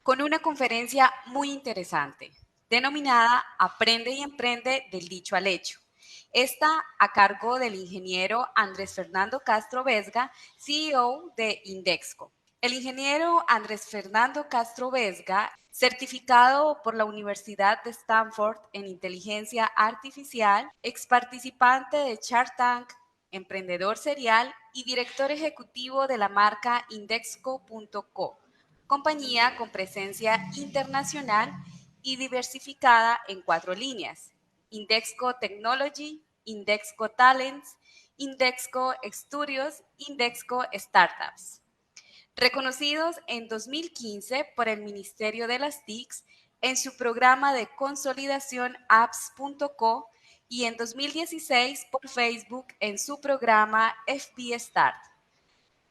con una conferencia muy interesante, denominada Aprende y Emprende del dicho al hecho. Esta a cargo del ingeniero Andrés Fernando Castro Vesga, CEO de Indexco. El ingeniero Andrés Fernando Castro Vesga, certificado por la Universidad de Stanford en inteligencia artificial, ex participante de Shark Tank, emprendedor serial y director ejecutivo de la marca Indexco.co, compañía con presencia internacional y diversificada en 4 líneas: Indexco Technology, Indexco Talents, Indexco Studios, Indexco Startups. Reconocidos en 2015 por el Ministerio de las TICs en su programa de consolidación apps.co y en 2016 por Facebook en su programa FB Start.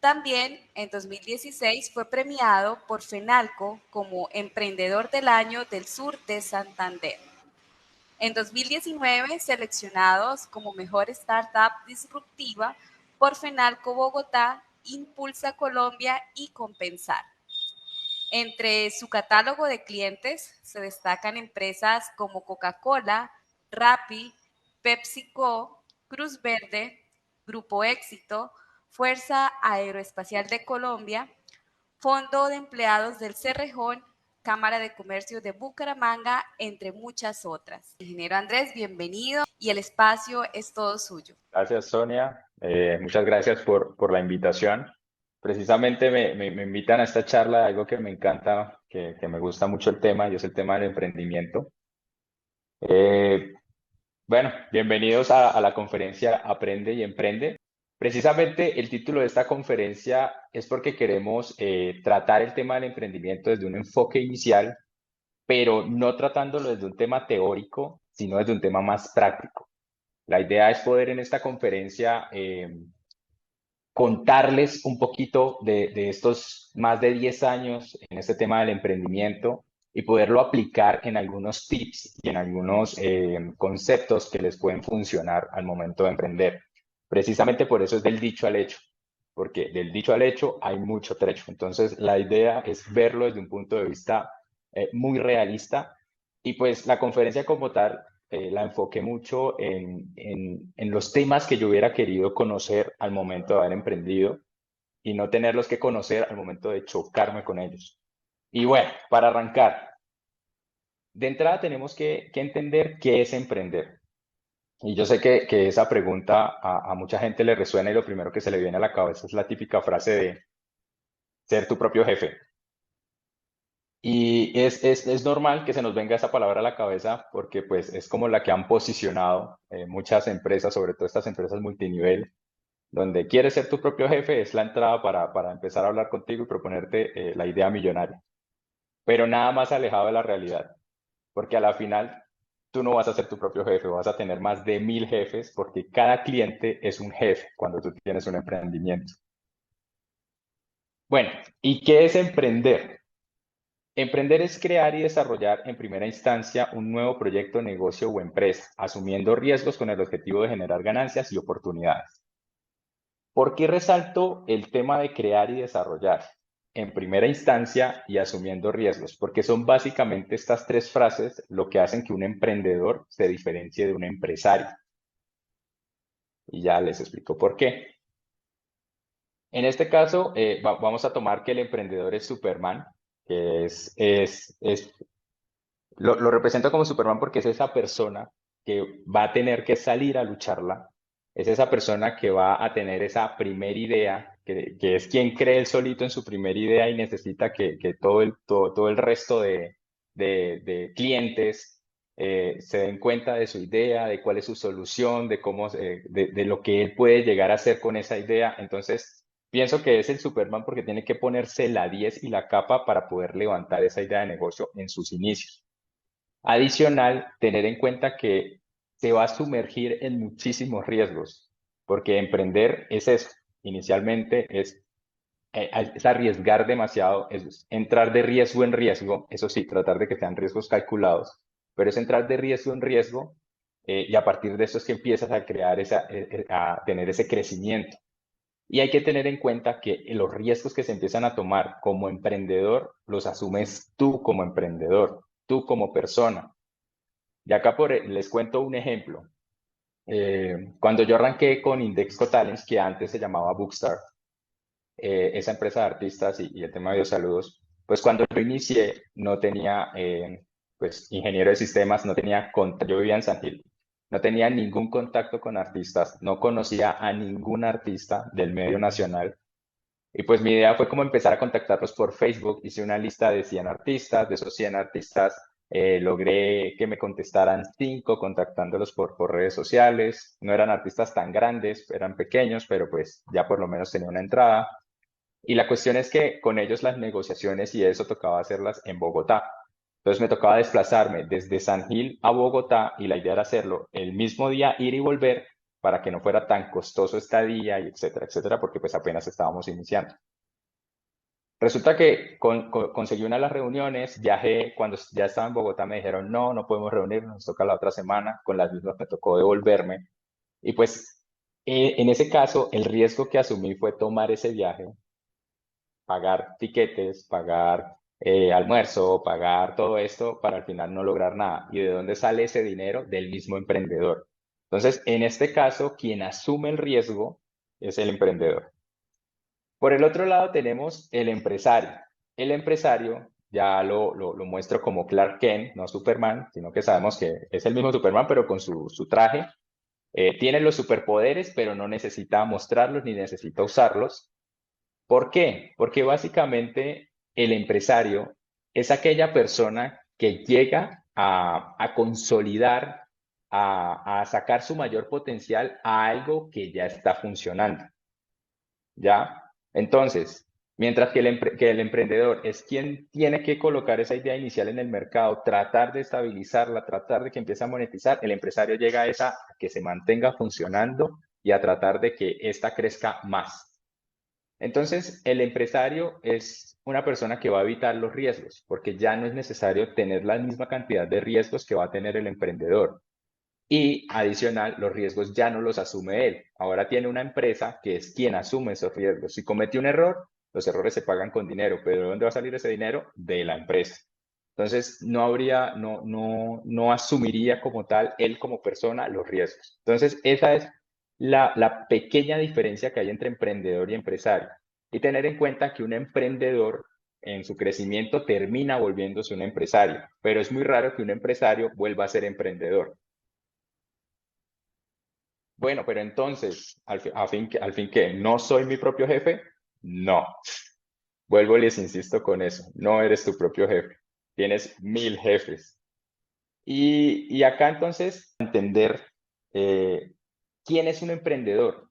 También en 2016 fue premiado por FENALCO como Emprendedor del Año del Sur de Santander. En 2019 seleccionados como Mejor Startup Disruptiva por FENALCO Bogotá, Impulsa Colombia y Compensar. Entre su catálogo de clientes se destacan empresas como Coca-Cola, Rappi, PepsiCo, Cruz Verde, Grupo Éxito, Fuerza Aeroespacial de Colombia, Fondo de Empleados del Cerrejón, Cámara de Comercio de Bucaramanga, entre muchas otras. Ingeniero Andrés, bienvenido y el espacio es todo suyo. Gracias, Sonia. Muchas gracias por la invitación. Precisamente me invitan a esta charla de algo que me encanta, que me gusta mucho el tema, y es el tema del emprendimiento. Bueno, bienvenidos a la conferencia Aprende y Emprende. Precisamente el título de esta conferencia es porque queremos tratar el tema del emprendimiento desde un enfoque inicial, pero no tratándolo desde un tema teórico, sino desde un tema más práctico. La idea es poder en esta conferencia contarles un poquito de estos más de 10 años en este tema del emprendimiento y poderlo aplicar en algunos tips y en algunos conceptos que les pueden funcionar al momento de emprender. Precisamente por eso es del dicho al hecho, porque del dicho al hecho hay mucho trecho. Entonces, la idea es verlo desde un punto de vista muy realista, y pues la conferencia como tal la enfoqué mucho en los temas que yo hubiera querido conocer al momento de haber emprendido y no tenerlos que conocer al momento de chocarme con ellos. Y bueno, para arrancar, de entrada tenemos que entender qué es emprender. Y yo sé que esa pregunta a mucha gente le resuena, y lo primero que se le viene a la cabeza es la típica frase de ser tu propio jefe. Y es normal que se nos venga esa palabra a la cabeza porque pues es como la que han posicionado muchas empresas, sobre todo estas empresas multinivel, donde quieres ser tu propio jefe, es la entrada para empezar a hablar contigo y proponerte la idea millonaria. Pero nada más alejado de la realidad, porque a la final tú no vas a ser tu propio jefe, vas a tener más de 1000 jefes, porque cada cliente es un jefe cuando tú tienes un emprendimiento. Bueno, ¿y qué es emprender? Emprender es crear y desarrollar en primera instancia un nuevo proyecto, negocio o empresa, asumiendo riesgos con el objetivo de generar ganancias y oportunidades. ¿Por qué resalto el tema de crear y desarrollar en primera instancia y asumiendo riesgos? Porque son básicamente estas 3 frases lo que hacen que un emprendedor se diferencie de un empresario. Y ya les explico por qué. En este caso, vamos a tomar que el emprendedor es Superman, que lo represento como Superman porque es esa persona que va a tener que salir a lucharla, es esa persona que va a tener esa primera idea, que es quien cree él solito en su primera idea y necesita que todo el resto de clientes se den cuenta de su idea, de cuál es su solución, de cómo, de lo que él puede llegar a hacer con esa idea. Entonces, pienso que es el Superman porque tiene que ponerse la 10 y la capa para poder levantar esa idea de negocio en sus inicios. Adicional, tener en cuenta que se va a sumergir en muchísimos riesgos, porque emprender es eso. Inicialmente es arriesgar demasiado, es entrar de riesgo en riesgo, eso sí, tratar de que sean riesgos calculados, pero es entrar de riesgo en riesgo, y a partir de eso es que empiezas a crear a tener ese crecimiento. Y hay que tener en cuenta que los riesgos que se empiezan a tomar como emprendedor los asumes tú como emprendedor, tú como persona. Y acá les cuento un ejemplo. Cuando yo arranqué con Indexco Talents, que antes se llamaba Bookstar, esa empresa de artistas y el tema de saludos, pues cuando yo inicié no tenía, pues ingeniero de sistemas, no tenía, yo vivía en San Gil, no tenía ningún contacto con artistas, no conocía a ningún artista del medio nacional. Y pues mi idea fue como empezar a contactarlos por Facebook. Hice una lista de 100 artistas, de esos 100 artistas logré que me contestaran 5 contactándolos por redes sociales. No eran artistas tan grandes, eran pequeños, pero pues ya por lo menos tenía una entrada. Y la cuestión es que con ellos las negociaciones y eso tocaba hacerlas en Bogotá. Entonces me tocaba desplazarme desde San Gil a Bogotá y la idea era hacerlo el mismo día, ir y volver, para que no fuera tan costoso estadía y etcétera, etcétera, porque pues apenas estábamos iniciando. Resulta que conseguí una de las reuniones, viajé, cuando ya estaba en Bogotá me dijeron, no, no podemos reunirnos, nos toca la otra semana, con las mismas me tocó devolverme. Y pues en ese caso, el riesgo que asumí fue tomar ese viaje, pagar tiquetes, pagar almuerzo, pagar todo esto para al final no lograr nada. ¿Y de dónde sale ese dinero? Del mismo emprendedor. Entonces, en este caso, quien asume el riesgo es el emprendedor. Por el otro lado tenemos el empresario. El empresario ya lo muestro como Clark Kent, no Superman, sino que sabemos que es el mismo Superman, pero con su traje. Tiene los superpoderes, pero no necesita mostrarlos ni necesita usarlos. ¿Por qué? Porque básicamente el empresario es aquella persona que llega a consolidar, a sacar su mayor potencial a algo que ya está funcionando. ¿Ya? Entonces, mientras que el emprendedor es quien tiene que colocar esa idea inicial en el mercado, tratar de estabilizarla, tratar de que empiece a monetizar, el empresario llega a esa, a que se mantenga funcionando y a tratar de que ésta crezca más. Entonces, el empresario es una persona que va a evitar los riesgos, porque ya no es necesario tener la misma cantidad de riesgos que va a tener el emprendedor. Y adicional, los riesgos ya no los asume él. Ahora tiene una empresa que es quien asume esos riesgos. Si comete un error, los errores se pagan con dinero, pero ¿de dónde va a salir ese dinero? De la empresa. Entonces, no asumiría como tal él como persona los riesgos. Entonces, esa es la pequeña diferencia que hay entre emprendedor y empresario. Y tener en cuenta que un emprendedor en su crecimiento termina volviéndose un empresario, pero es muy raro que un empresario vuelva a ser emprendedor. Bueno, pero entonces, al fin que no soy mi propio jefe, no. Vuelvo y les insisto con eso, no eres tu propio jefe, tienes 1000 jefes. Y acá entonces, entender quién es un emprendedor.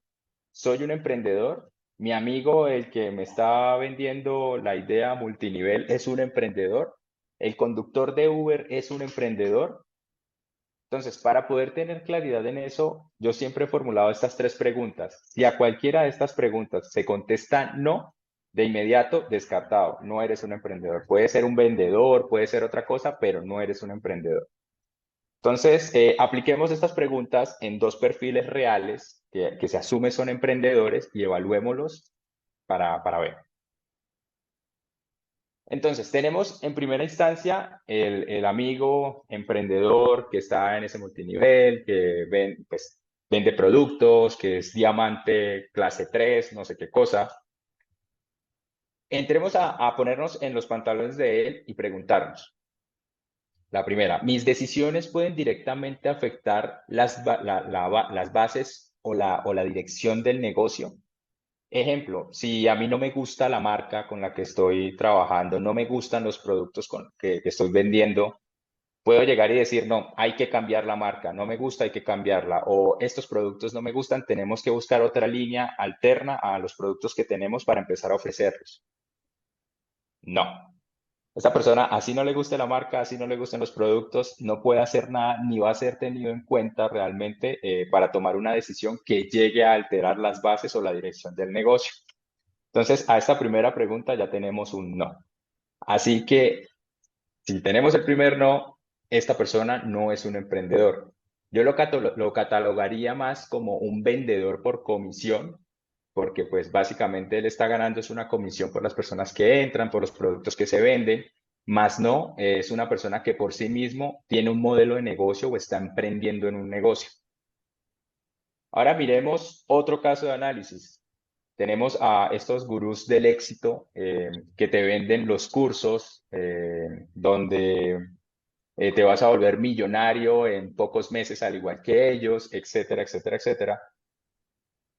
¿Soy un emprendedor? Mi amigo, el que me está vendiendo la idea multinivel, es un emprendedor. El conductor de Uber es un emprendedor. Entonces, para poder tener claridad en eso, yo siempre he formulado estas 3 preguntas. Si a cualquiera de estas preguntas se contesta no, de inmediato descartado, no eres un emprendedor. Puede ser un vendedor, puede ser otra cosa, pero no eres un emprendedor. Entonces, apliquemos estas preguntas en 2 perfiles reales que se asume son emprendedores y evaluémoslos para ver. Entonces, tenemos en primera instancia el amigo emprendedor que está en ese multinivel, que pues, vende productos, que es diamante clase 3, no sé qué cosa. Entremos a ponernos en los pantalones de él y preguntarnos. La primera, ¿mis decisiones pueden directamente afectar las bases o la dirección del negocio? Ejemplo, si a mí no me gusta la marca con la que estoy trabajando, no me gustan los productos que estoy vendiendo, puedo llegar y decir, no, hay que cambiar la marca, no me gusta, hay que cambiarla, o estos productos no me gustan, tenemos que buscar otra línea alterna a los productos que tenemos para empezar a ofrecerlos. No. Esta persona, así no le guste la marca, así no le gusten los productos, no puede hacer nada ni va a ser tenido en cuenta realmente para tomar una decisión que llegue a alterar las bases o la dirección del negocio. Entonces, a esta primera pregunta ya tenemos un no. Así que si tenemos el primer no, esta persona no es un emprendedor. Yo lo catalogaría más como un vendedor por comisión, porque pues básicamente él está ganando es una comisión por las personas que entran, por los productos que se venden, más no es una persona que por sí mismo tiene un modelo de negocio o está emprendiendo en un negocio. Ahora miremos otro caso de análisis. Tenemos a estos gurús del éxito que te venden los cursos donde te vas a volver millonario en pocos meses al igual que ellos, etcétera, etcétera, etcétera.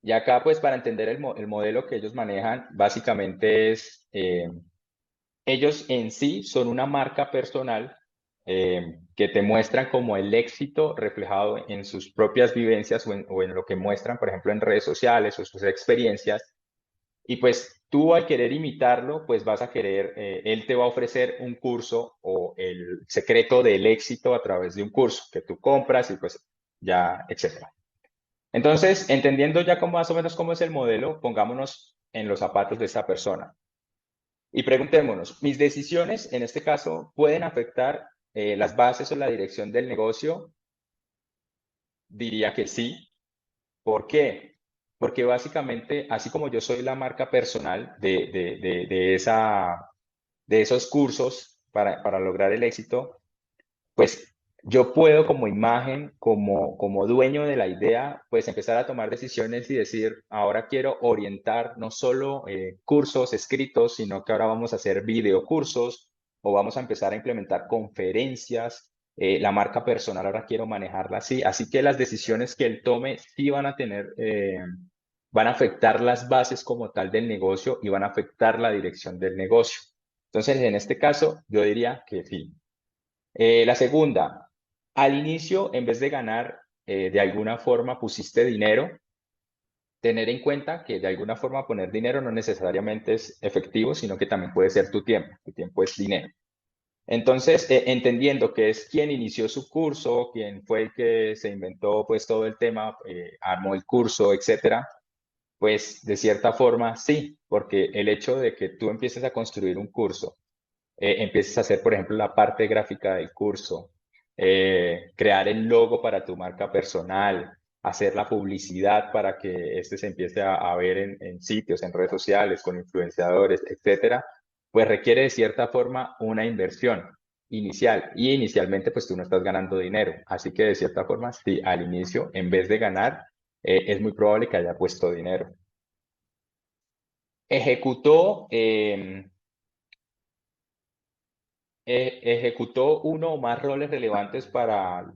Y acá, pues, para entender el modelo que ellos manejan, básicamente es, ellos en sí son una marca personal que te muestran como el éxito reflejado en sus propias vivencias o en lo que muestran, por ejemplo, en redes sociales o sus experiencias. Y pues tú al querer imitarlo, pues vas a querer, él te va a ofrecer un curso o el secreto del éxito a través de un curso que tú compras y pues ya, etcétera. Entonces, entendiendo ya cómo, más o menos cómo es el modelo, pongámonos en los zapatos de esta persona y preguntémonos, ¿mis decisiones en este caso pueden afectar las bases o la dirección del negocio? Diría que sí. ¿Por qué? Porque básicamente, así como yo soy la marca personal de esos cursos para lograr el éxito, pues yo puedo como imagen, como dueño de la idea, pues empezar a tomar decisiones y decir, ahora quiero orientar no solo cursos escritos, sino que ahora vamos a hacer videocursos o vamos a empezar a implementar conferencias. La marca personal ahora quiero manejarla así. Así que las decisiones que él tome sí van a tener, van a afectar las bases como tal del negocio y van a afectar la dirección del negocio. Entonces, en este caso, yo diría que sí. La segunda, al inicio, en vez de ganar, de alguna forma pusiste dinero, tener en cuenta que de alguna forma poner dinero no necesariamente es efectivo, sino que también puede ser tu tiempo. Tu tiempo es dinero. Entonces, entendiendo que es quien inició su curso, quien fue el que se inventó pues todo el tema, armó el curso, etcétera, pues de cierta forma sí, porque el hecho de que tú empieces a construir un curso, empieces a hacer, por ejemplo, la parte gráfica del curso, crear el logo para tu marca personal, hacer la publicidad para que este se empiece a ver en sitios, en redes sociales, con influenciadores, etcétera, pues requiere de cierta forma una inversión inicial y inicialmente pues tú no estás ganando dinero, así que de cierta forma sí, al inicio en vez de ganar es muy probable que haya puesto dinero. Ejecutó ejecutó uno o más roles relevantes para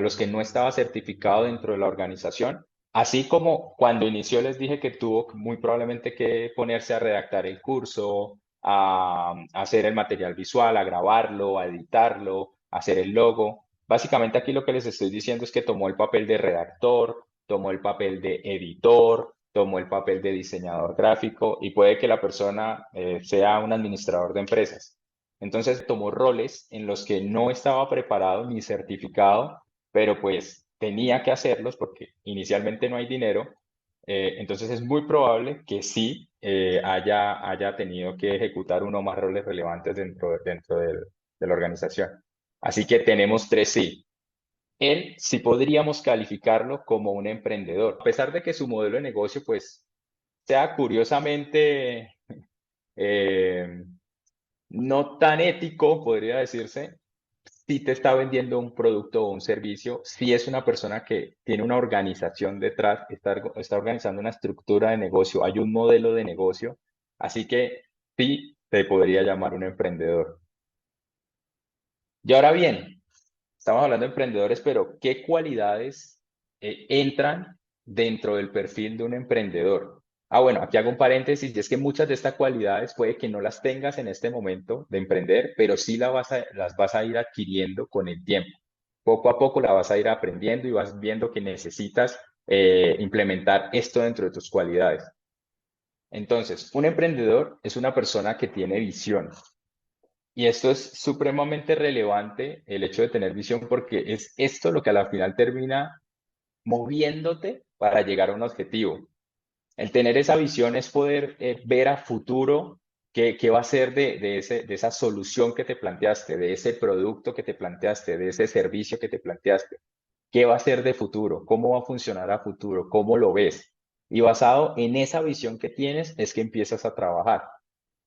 los que no estaba certificado dentro de la organización, así como cuando inició les dije que tuvo muy probablemente que ponerse a redactar el curso, a hacer el material visual, a grabarlo, a editarlo, a hacer el logo. Básicamente aquí lo que les estoy diciendo es que tomó el papel de redactor, tomó el papel de editor, tomó el papel de diseñador gráfico y puede que la persona sea un administrador de empresas. Entonces tomó roles en los que no estaba preparado ni certificado, pero pues tenía que hacerlos porque inicialmente no hay dinero. Entonces es muy probable que sí haya tenido que ejecutar uno o más roles relevantes de la organización. Así que tenemos tres sí. Él sí podríamos calificarlo como un emprendedor, a pesar de que su modelo de negocio pues sea curiosamente eh, no tan ético, podría decirse, si te está vendiendo un producto o un servicio, si es una persona que tiene una organización detrás, está organizando una estructura de negocio, hay un modelo de negocio, así que sí te podría llamar un emprendedor. Y ahora bien, estamos hablando de emprendedores, pero ¿qué cualidades entran dentro del perfil de un emprendedor? Ah, bueno, aquí hago un paréntesis y es que muchas de estas cualidades puede que no las tengas en este momento de emprender, pero sí las vas a ir adquiriendo con el tiempo. Poco a poco la vas a ir aprendiendo y vas viendo que necesitas implementar esto dentro de tus cualidades. Entonces, un emprendedor es una persona que tiene visión. Y esto es supremamente relevante, el hecho de tener visión, porque es esto lo que a la final termina moviéndote para llegar a un objetivo. El tener esa visión es poder ver a futuro qué va a ser de esa solución que te planteaste, de ese producto que te planteaste, de ese servicio que te planteaste. ¿Qué va a ser de futuro? ¿Cómo va a funcionar a futuro? ¿Cómo lo ves? Y basado en esa visión que tienes es que empiezas a trabajar.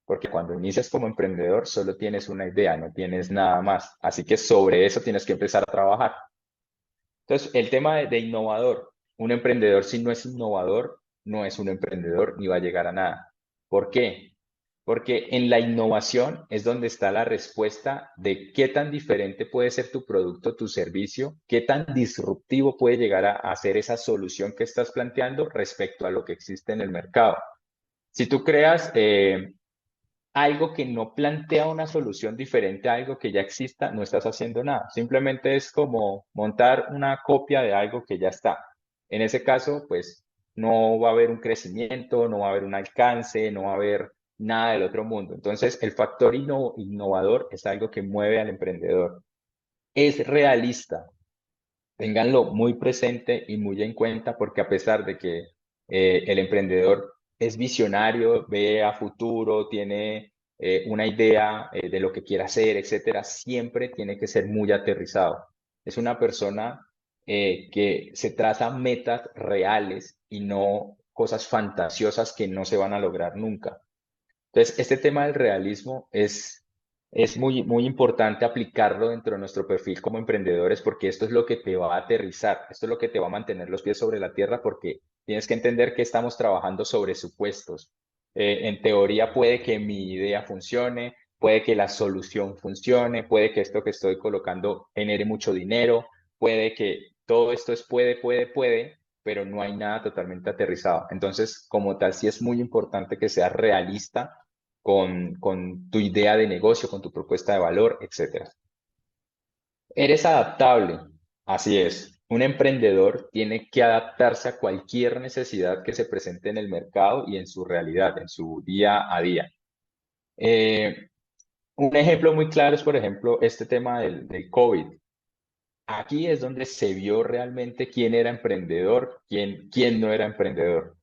Porque cuando inicias como emprendedor solo tienes una idea, no tienes nada más. Así que sobre eso tienes que empezar a trabajar. Entonces, el tema de innovador, un emprendedor si no es innovador, no es un emprendedor ni va a llegar a nada. ¿Por qué? Porque en la innovación es donde está la respuesta de qué tan diferente puede ser tu producto, tu servicio, qué tan disruptivo puede llegar a ser esa solución que estás planteando respecto a lo que existe en el mercado. Si tú creas algo que no plantea una solución diferente a algo que ya exista, no estás haciendo nada. Simplemente es como montar una copia de algo que ya está. En ese caso, pues no va a haber un crecimiento, no va a haber un alcance, no va a haber nada del otro mundo. Entonces, el factor innovador es algo que mueve al emprendedor. Es realista, ténganlo muy presente y muy en cuenta porque a pesar de que el emprendedor es visionario, ve a futuro, tiene una idea de lo que quiere hacer, etcétera, siempre tiene que ser muy aterrizado. Es una persona que se traza metas reales y no cosas fantasiosas que no se van a lograr nunca. Entonces, este tema del realismo es muy, muy importante aplicarlo dentro de nuestro perfil como emprendedores porque esto es lo que te va a aterrizar, esto es lo que te va a mantener los pies sobre la tierra porque tienes que entender que estamos trabajando sobre supuestos. En teoría puede que mi idea funcione, puede que la solución funcione, puede que esto que estoy colocando genere mucho dinero, puede que todo esto es puede, pero no hay nada totalmente aterrizado. Entonces, como tal, sí es muy importante que seas realista con tu idea de negocio, con tu propuesta de valor, etcétera. Eres adaptable, así es. Un emprendedor tiene que adaptarse a cualquier necesidad que se presente en el mercado y en su realidad, en su día a día. Eh, un ejemplo muy claro es, por ejemplo, este tema del COVID. Aquí es donde se vio realmente quién era emprendedor, quién no era emprendedor.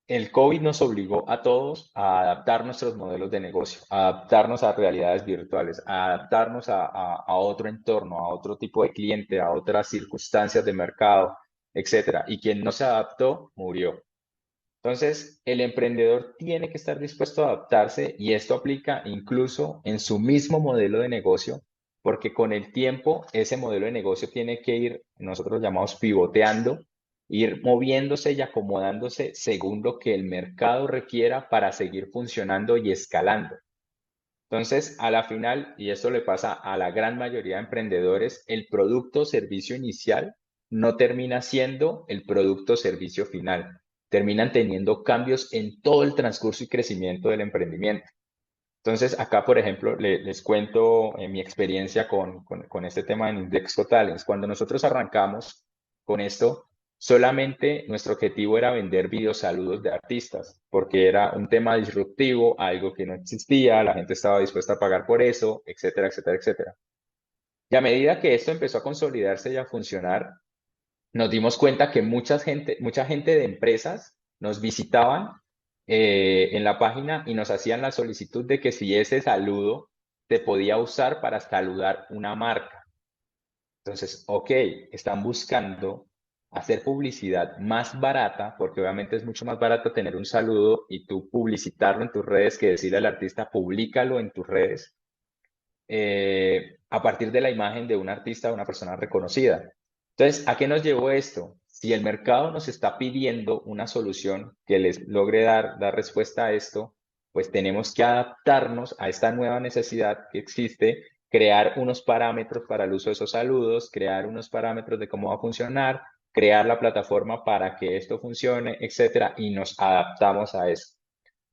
El COVID nos obligó a todos a adaptar nuestros modelos de negocio, a adaptarnos a realidades virtuales, a adaptarnos a otro entorno, a otro tipo de cliente, a otras circunstancias de mercado, etcétera. Y quien no se adaptó, murió. Entonces, el emprendedor tiene que estar dispuesto a adaptarse y esto aplica incluso en su mismo modelo de negocio, porque con el tiempo ese modelo de negocio tiene que ir, nosotros lo llamamos pivoteando, ir moviéndose y acomodándose según lo que el mercado requiera para seguir funcionando y escalando. Entonces, a la final, y esto le pasa a la gran mayoría de emprendedores, el producto o servicio inicial no termina siendo el producto o servicio final. Terminan teniendo cambios en todo el transcurso y crecimiento del emprendimiento. Entonces, acá, por ejemplo, les cuento mi experiencia con este tema en Indexco Talents. Cuando nosotros arrancamos con esto, solamente nuestro objetivo era vender videosaludos de artistas, porque era un tema disruptivo, algo que no existía, la gente estaba dispuesta a pagar por eso, etcétera, etcétera, etcétera. Y a medida que esto empezó a consolidarse y a funcionar, nos dimos cuenta que mucha gente de empresas nos visitaban en la página y nos hacían la solicitud de que si ese saludo se podía usar para saludar una marca. Entonces, ok, están buscando hacer publicidad más barata, porque obviamente es mucho más barato tener un saludo y tú publicitarlo en tus redes que decirle al artista, públicalo en tus redes a partir de la imagen de un artista o una persona reconocida. Entonces, ¿a qué nos llevó esto? Si el mercado nos está pidiendo una solución que les logre dar respuesta a esto, pues tenemos que adaptarnos a esta nueva necesidad que existe, crear unos parámetros para el uso de esos saludos, crear unos parámetros de cómo va a funcionar, crear la plataforma para que esto funcione, etcétera, y nos adaptamos a eso.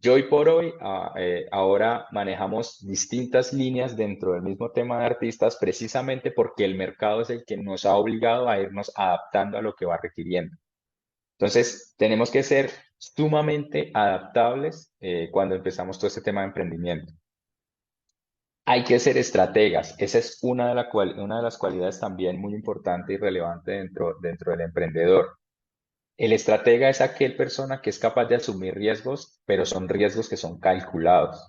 Yo hoy por hoy, ahora manejamos distintas líneas dentro del mismo tema de artistas precisamente porque el mercado es el que nos ha obligado a irnos adaptando a lo que va requiriendo. Entonces, tenemos que ser sumamente adaptables cuando empezamos todo este tema de emprendimiento. Hay que ser estrategas. Esa es una de las cualidades también muy importante y relevante dentro del emprendedor. El estratega es aquel persona que es capaz de asumir riesgos, pero son riesgos que son calculados.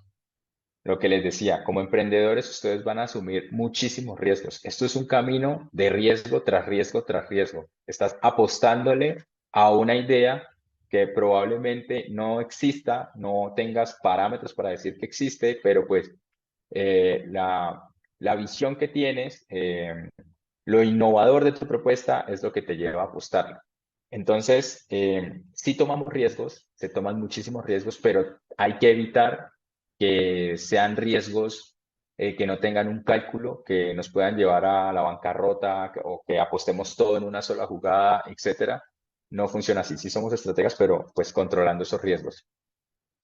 Lo que les decía, como emprendedores ustedes van a asumir muchísimos riesgos. Esto es un camino de riesgo tras riesgo tras riesgo. Estás apostándole a una idea que probablemente no exista, no tengas parámetros para decir que existe, pero pues la visión que tienes, lo innovador de tu propuesta es lo que te lleva a apostarla. Entonces, sí tomamos riesgos, se toman muchísimos riesgos, pero hay que evitar que sean riesgos que no tengan un cálculo, que nos puedan llevar a la bancarrota o que apostemos todo en una sola jugada, etcétera. No funciona así. Sí somos estrategas, pero pues controlando esos riesgos.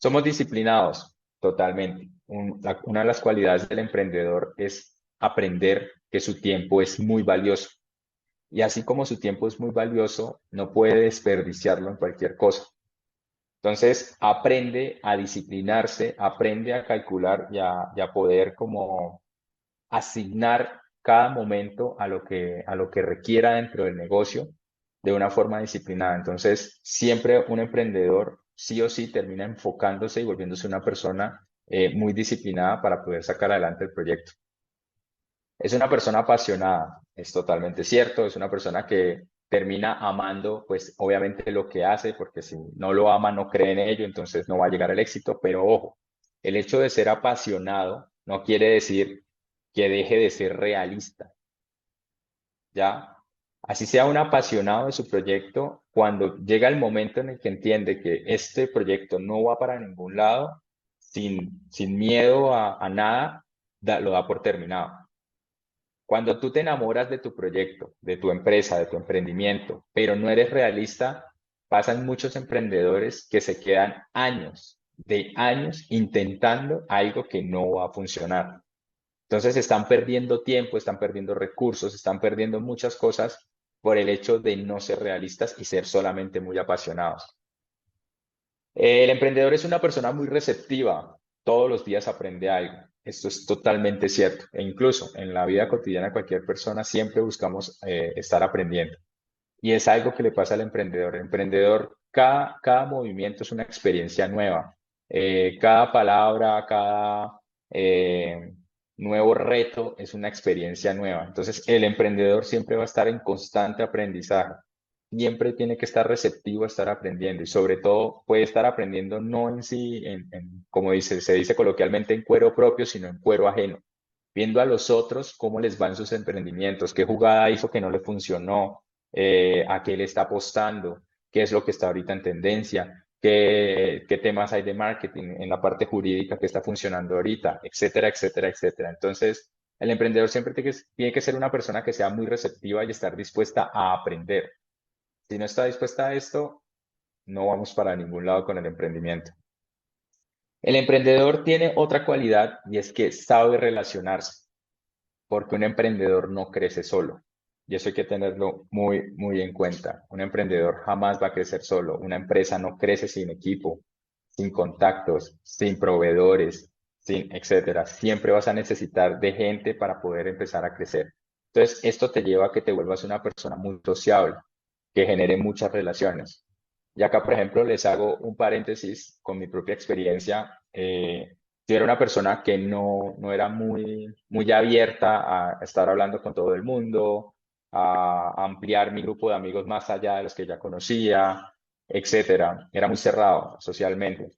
Somos disciplinados totalmente. Una de las cualidades del emprendedor es aprender que su tiempo es muy valioso. Y así como su tiempo es muy valioso, no puede desperdiciarlo en cualquier cosa. Entonces, aprende a disciplinarse, aprende a calcular y a poder como asignar cada momento a lo que requiera dentro del negocio de una forma disciplinada. Entonces, siempre un emprendedor sí o sí termina enfocándose y volviéndose una persona muy disciplinada para poder sacar adelante el proyecto. Es una persona apasionada, es totalmente cierto, es una persona que termina amando, pues obviamente lo que hace, porque si no lo ama, no cree en ello, entonces no va a llegar al éxito, pero ojo, el hecho de ser apasionado no quiere decir que deje de ser realista, ¿ya? Así sea un apasionado de su proyecto, cuando llega el momento en el que entiende que este proyecto no va para ningún lado, sin miedo a nada, lo da por terminado. Cuando tú te enamoras de tu proyecto, de tu empresa, de tu emprendimiento, pero no eres realista, pasan muchos emprendedores que se quedan años, de años, intentando algo que no va a funcionar. Entonces están perdiendo tiempo, están perdiendo recursos, están perdiendo muchas cosas por el hecho de no ser realistas y ser solamente muy apasionados. El emprendedor es una persona muy receptiva, todos los días aprende algo. Esto es totalmente cierto. E incluso en la vida cotidiana de cualquier persona siempre buscamos estar aprendiendo. Y es algo que le pasa al emprendedor. El emprendedor, cada movimiento es una experiencia nueva. Cada palabra, cada nuevo reto es una experiencia nueva. Entonces, el emprendedor siempre va a estar en constante aprendizaje. Siempre tiene que estar receptivo a estar aprendiendo y sobre todo puede estar aprendiendo no en sí, como se dice coloquialmente, en cuero propio, sino en cuero ajeno, viendo a los otros cómo les van sus emprendimientos, qué jugada hizo que no le funcionó, a qué le está apostando, qué es lo que está ahorita en tendencia, qué temas hay de marketing en la parte jurídica que está funcionando ahorita, etcétera, etcétera, etcétera. Entonces, el emprendedor siempre tiene que ser una persona que sea muy receptiva y estar dispuesta a aprender. Si no está dispuesta a esto, no vamos para ningún lado con el emprendimiento. El emprendedor tiene otra cualidad y es que sabe relacionarse, porque un emprendedor no crece solo. Y eso hay que tenerlo muy, muy en cuenta. Un emprendedor jamás va a crecer solo. Una empresa no crece sin equipo, sin contactos, sin proveedores, sin etcétera. Siempre vas a necesitar de gente para poder empezar a crecer. Entonces, esto te lleva a que te vuelvas una persona muy sociable, que genere muchas relaciones. Y acá, por ejemplo, les hago un paréntesis con mi propia experiencia. Yo era una persona que no era muy abierta a estar hablando con todo el mundo, a ampliar mi grupo de amigos más allá de los que ya conocía, etcétera. Era muy cerrado socialmente.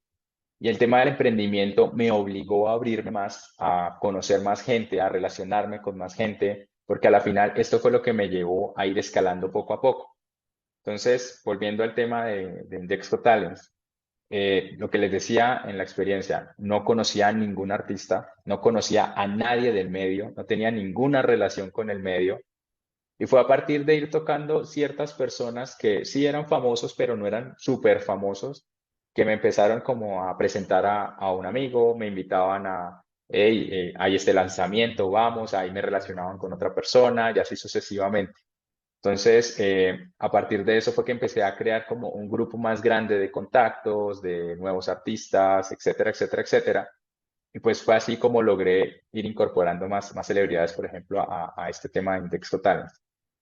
Y el tema del emprendimiento me obligó a abrirme más, a conocer más gente, a relacionarme con más gente, porque a la final esto fue lo que me llevó a ir escalando poco a poco. Entonces, volviendo al tema de Indexco Talents, lo que les decía en la experiencia, no conocía a ningún artista, no conocía a nadie del medio, no tenía ninguna relación con el medio. Y fue a partir de ir tocando ciertas personas que sí eran famosos, pero no eran súper famosos, que me empezaron como a presentar a un amigo, me invitaban a, hey, hay este lanzamiento, vamos, ahí me relacionaban con otra persona y así sucesivamente. Entonces, a partir de eso fue que empecé a crear como un grupo más grande de contactos, de nuevos artistas, etcétera, etcétera, etcétera. Y pues fue así como logré ir incorporando más celebridades, por ejemplo, a este tema de Index Talent.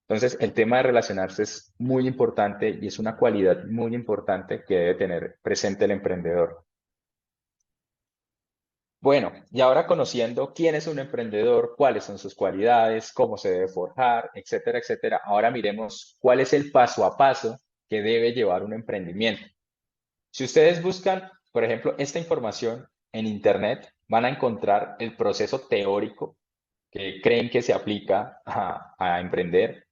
Entonces, el tema de relacionarse es muy importante y es una cualidad muy importante que debe tener presente el emprendedor. Bueno, y ahora conociendo quién es un emprendedor, cuáles son sus cualidades, cómo se debe forjar, etcétera, etcétera, ahora miremos cuál es el paso a paso que debe llevar un emprendimiento. Si ustedes buscan, por ejemplo, esta información en Internet, van a encontrar el proceso teórico que creen que se aplica a emprender,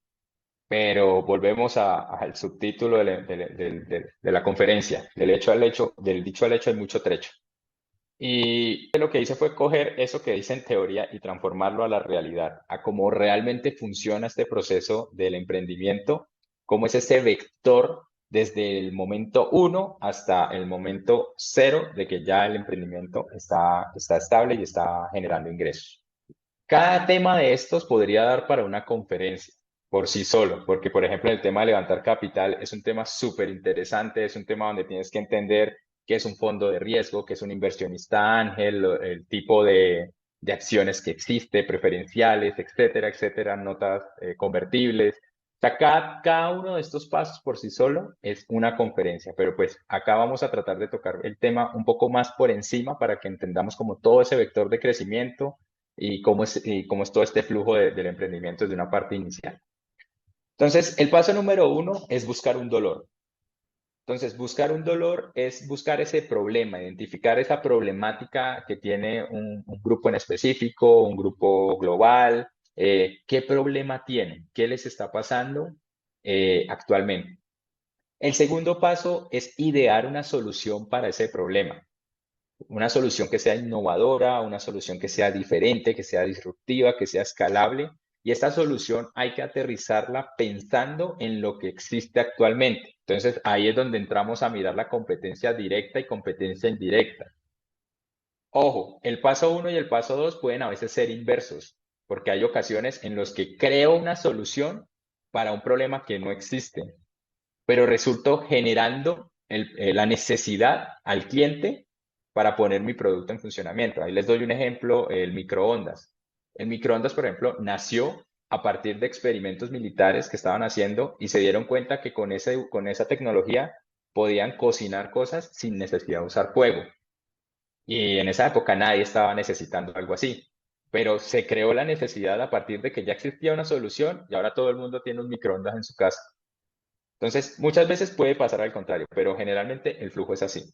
pero volvemos al subtítulo de la conferencia, del dicho al hecho hay mucho trecho. Y lo que hice fue coger eso que dice en teoría y transformarlo a la realidad, a cómo realmente funciona este proceso del emprendimiento, cómo es ese vector desde el momento uno hasta el momento cero de que ya el emprendimiento está estable y está generando ingresos. Cada tema de estos podría dar para una conferencia por sí solo, porque por ejemplo el tema de levantar capital es un tema súper interesante, es un tema donde tienes que entender qué es un fondo de riesgo, qué es un inversionista ángel, el tipo de acciones que existe, preferenciales, etcétera, etcétera, notas convertibles. O sea, cada uno de estos pasos por sí solo es una conferencia, pero pues acá vamos a tratar de tocar el tema un poco más por encima para que entendamos como todo ese vector de crecimiento y cómo es todo este flujo del emprendimiento desde una parte inicial. Entonces, el paso número uno es buscar un dolor. Entonces, buscar un dolor es buscar ese problema, identificar esa problemática que tiene un grupo en específico, un grupo global, qué problema tienen, qué les está pasando actualmente. El segundo paso es idear una solución para ese problema. Una solución que sea innovadora, una solución que sea diferente, que sea disruptiva, que sea escalable. Y esta solución hay que aterrizarla pensando en lo que existe actualmente. Entonces, ahí es donde entramos a mirar la competencia directa y competencia indirecta. Ojo, el paso uno y el paso dos pueden a veces ser inversos, porque hay ocasiones en los que creo una solución para un problema que no existe, pero resultó generando la necesidad al cliente para poner mi producto en funcionamiento. Ahí les doy un ejemplo, el microondas. El microondas, por ejemplo, nació a partir de experimentos militares que estaban haciendo y se dieron cuenta que con esa tecnología podían cocinar cosas sin necesidad de usar fuego. Y en esa época nadie estaba necesitando algo así. Pero se creó la necesidad a partir de que ya existía una solución y ahora todo el mundo tiene un microondas en su casa. Entonces, muchas veces puede pasar al contrario, pero generalmente el flujo es así.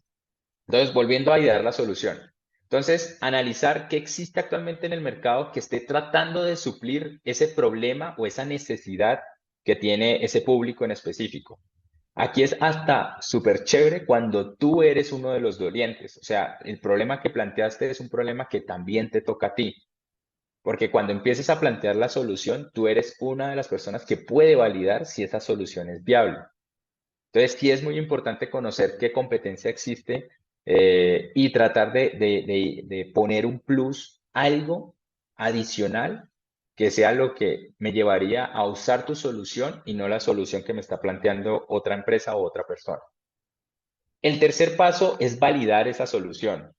Entonces, volviendo a idear la solución. Entonces, analizar qué existe actualmente en el mercado que esté tratando de suplir ese problema o esa necesidad que tiene ese público en específico. Aquí es hasta súper chévere cuando tú eres uno de los dolientes. O sea, el problema que planteaste es un problema que también te toca a ti. Porque cuando empieces a plantear la solución, tú eres una de las personas que puede validar si esa solución es viable. Entonces, sí es muy importante conocer qué competencia existe y tratar de poner un plus, algo adicional que sea lo que me llevaría a usar tu solución y no la solución que me está planteando otra empresa o otra persona. El tercer paso es validar esa solución.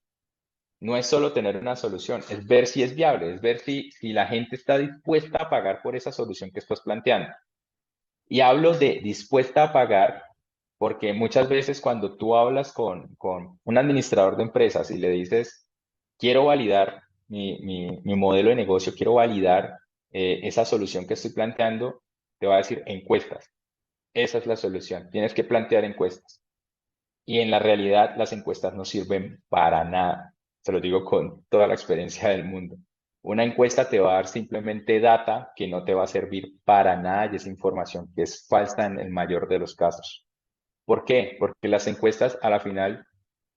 No es solo tener una solución, es ver si es viable, es ver si la gente está dispuesta a pagar por esa solución que estás planteando. Y hablo de dispuesta a pagar porque muchas veces cuando tú hablas con un administrador de empresas y le dices, quiero validar mi modelo de negocio, quiero validar esa solución que estoy planteando, te va a decir encuestas. Esa es la solución. Tienes que plantear encuestas. Y en la realidad las encuestas no sirven para nada. Se lo digo con toda la experiencia del mundo. Una encuesta te va a dar simplemente data que no te va a servir para nada y es información que es falsa en el mayor de los casos. ¿Por qué? Porque las encuestas a la final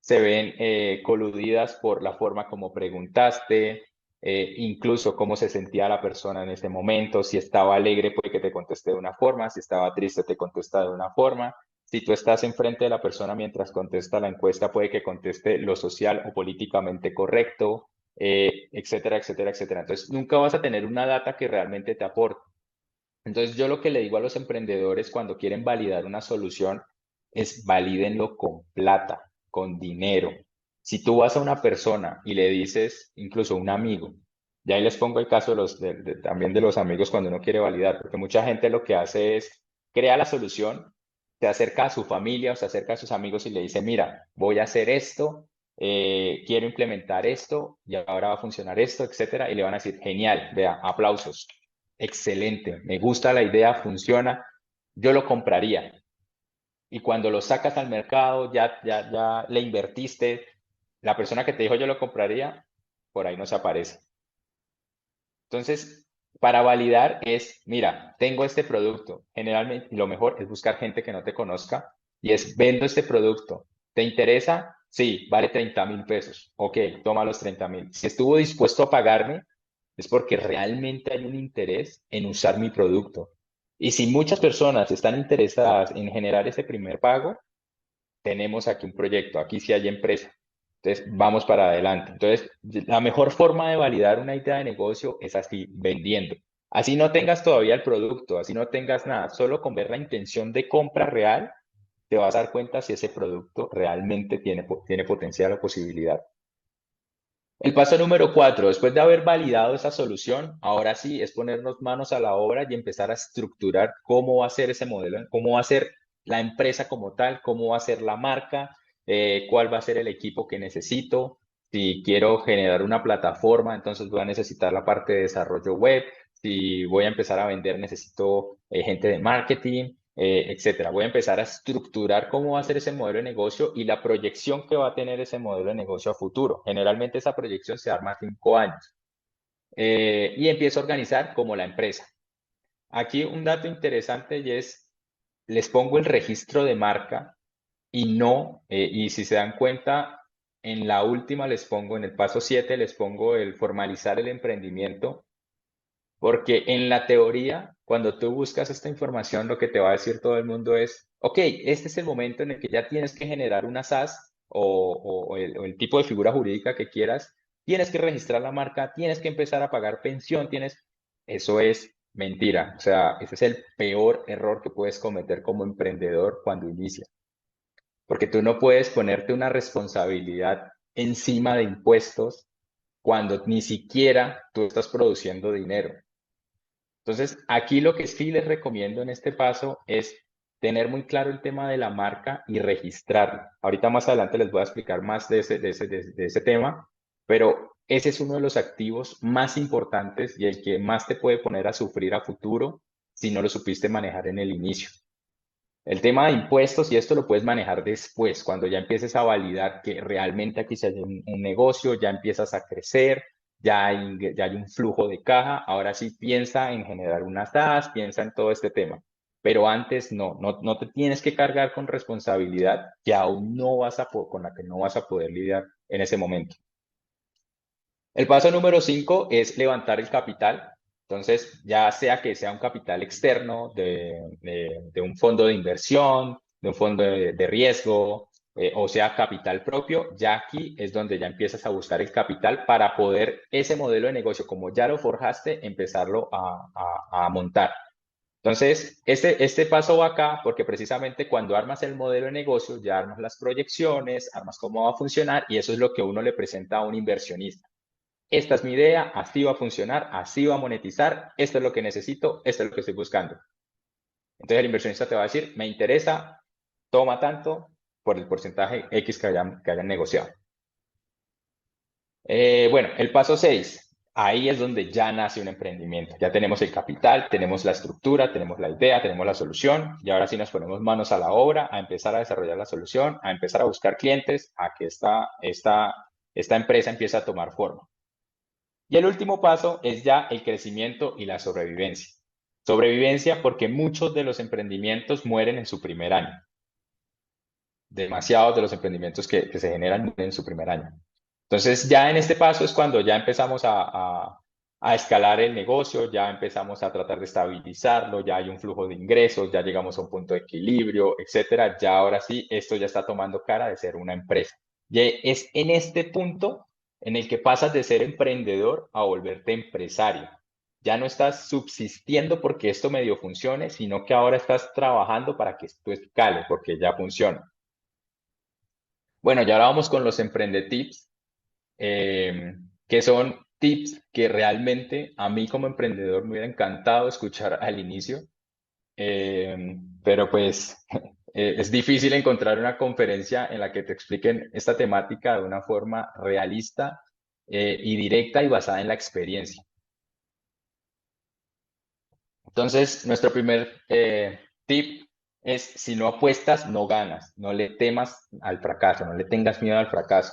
se ven coludidas por la forma como preguntaste, incluso cómo se sentía la persona en ese momento, si estaba alegre puede que te conteste de una forma, si estaba triste te contesta de una forma, si tú estás enfrente de la persona mientras contesta la encuesta puede que conteste lo social o políticamente correcto, etcétera, etcétera, etcétera. Entonces nunca vas a tener una data que realmente te aporte. Entonces yo lo que le digo a los emprendedores cuando quieren validar una solución es valídenlo con plata, con dinero. Si tú vas a una persona y le dices, incluso un amigo, y ahí les pongo el caso también de los amigos cuando uno quiere validar, porque mucha gente lo que hace es crea la solución, se acerca a su familia o se acerca a sus amigos y le dice, mira, voy a hacer esto, quiero implementar esto y ahora va a funcionar esto, etcétera, y le van a decir, genial, vea, aplausos, excelente, me gusta la idea, funciona, yo lo compraría. y cuando lo sacas al mercado ya le invertiste, la persona que te dijo yo lo compraría, por ahí no se aparece. Entonces, para validar es, mira, tengo este producto. Generalmente lo mejor es buscar gente que no te conozca y es, vendo este producto. ¿Te interesa? Sí, vale 30.000 pesos. Ok, toma los 30.000. Si estuvo dispuesto a pagarme, es porque realmente hay un interés en usar mi producto. Y si muchas personas están interesadas en generar ese primer pago, tenemos aquí un proyecto, aquí sí hay empresa. Entonces, vamos para adelante. Entonces, la mejor forma de validar una idea de negocio es así, vendiendo. Así no tengas todavía el producto, así no tengas nada, solo con ver la intención de compra real, te vas a dar cuenta si ese producto realmente tiene potencial o posibilidad. El paso número 4, después de haber validado esa solución, ahora sí es ponernos manos a la obra y empezar a estructurar cómo va a ser ese modelo, cómo va a ser la empresa como tal, cómo va a ser la marca, cuál va a ser el equipo que necesito. Si quiero generar una plataforma, entonces voy a necesitar la parte de desarrollo web. Si voy a empezar a vender, necesito gente de marketing, etcétera. Voy a empezar a estructurar cómo va a ser ese modelo de negocio y la proyección que va a tener ese modelo de negocio a futuro. Generalmente esa proyección se arma a 5 años. Y empiezo a organizar como la empresa. Aquí un dato interesante y es, les pongo el registro de marca y no, y si se dan cuenta, en la última les pongo, en el paso 7 les pongo el formalizar el emprendimiento. Porque en la teoría, cuando tú buscas esta información, lo que te va a decir todo el mundo es, ok, este es el momento en el que ya tienes que generar una SaaS o el tipo de figura jurídica que quieras, tienes que registrar la marca, tienes que empezar a pagar pensión, tienes... Eso es mentira. O sea, ese es el peor error que puedes cometer como emprendedor cuando inicias. Porque tú no puedes ponerte una responsabilidad encima de impuestos cuando ni siquiera tú estás produciendo dinero. Entonces, aquí lo que sí les recomiendo en este paso es tener muy claro el tema de la marca y registrarla. Ahorita más adelante les voy a explicar más de ese tema, pero ese es uno de los activos más importantes y el que más te puede poner a sufrir a futuro si no lo supiste manejar en el inicio. El tema de impuestos, y esto lo puedes manejar después, cuando ya empieces a validar que realmente aquí se hay un negocio, ya empiezas a crecer, ya hay un flujo de caja, ahora sí piensa en generar una SaaS, piensa en todo este tema. Pero antes no te tienes que cargar con responsabilidad que aún no con la que no vas a poder lidiar en ese momento. El paso número 5 es levantar el capital. Entonces, ya sea que sea un capital externo de un fondo de inversión, de un fondo de riesgo, o sea capital propio, ya aquí es donde ya empiezas a buscar el capital para poder ese modelo de negocio, como ya lo forjaste, empezarlo a montar. Entonces, este paso va acá porque precisamente cuando armas el modelo de negocio, ya armas las proyecciones, armas cómo va a funcionar y eso es lo que uno le presenta a un inversionista. Esta es mi idea, así va a funcionar, así va a monetizar, esto es lo que necesito, esto es lo que estoy buscando. Entonces el inversionista te va a decir, me interesa, toma tanto por el porcentaje X que hayan negociado. Bueno, el paso 6, ahí es donde ya nace un emprendimiento. Ya tenemos el capital, tenemos la estructura, tenemos la idea, tenemos la solución y ahora sí nos ponemos manos a la obra, a empezar a desarrollar la solución, a empezar a buscar clientes, a que esta empresa empiece a tomar forma. Y el último paso es ya el crecimiento y la sobrevivencia. Sobrevivencia porque muchos de los emprendimientos mueren en su primer año. Demasiados de los emprendimientos que se generan mueren en su primer año. Entonces ya en este paso es cuando ya empezamos a escalar el negocio, ya empezamos a tratar de estabilizarlo, ya hay un flujo de ingresos, ya llegamos a un punto de equilibrio, etcétera. Ya ahora sí, esto ya está tomando cara de ser una empresa. Y es en este punto en el que pasas de ser emprendedor a volverte empresario. Ya no estás subsistiendo porque esto medio funcione, sino que ahora estás trabajando para que esto escale, porque ya funciona. Bueno, y ahora vamos con los emprendetips, que son tips que realmente a mí como emprendedor me hubiera encantado escuchar al inicio, pero pues es difícil encontrar una conferencia en la que te expliquen esta temática de una forma realista y directa y basada en la experiencia. Entonces, nuestro primer tip es si no apuestas, no ganas, no le temas al fracaso, no le tengas miedo al fracaso.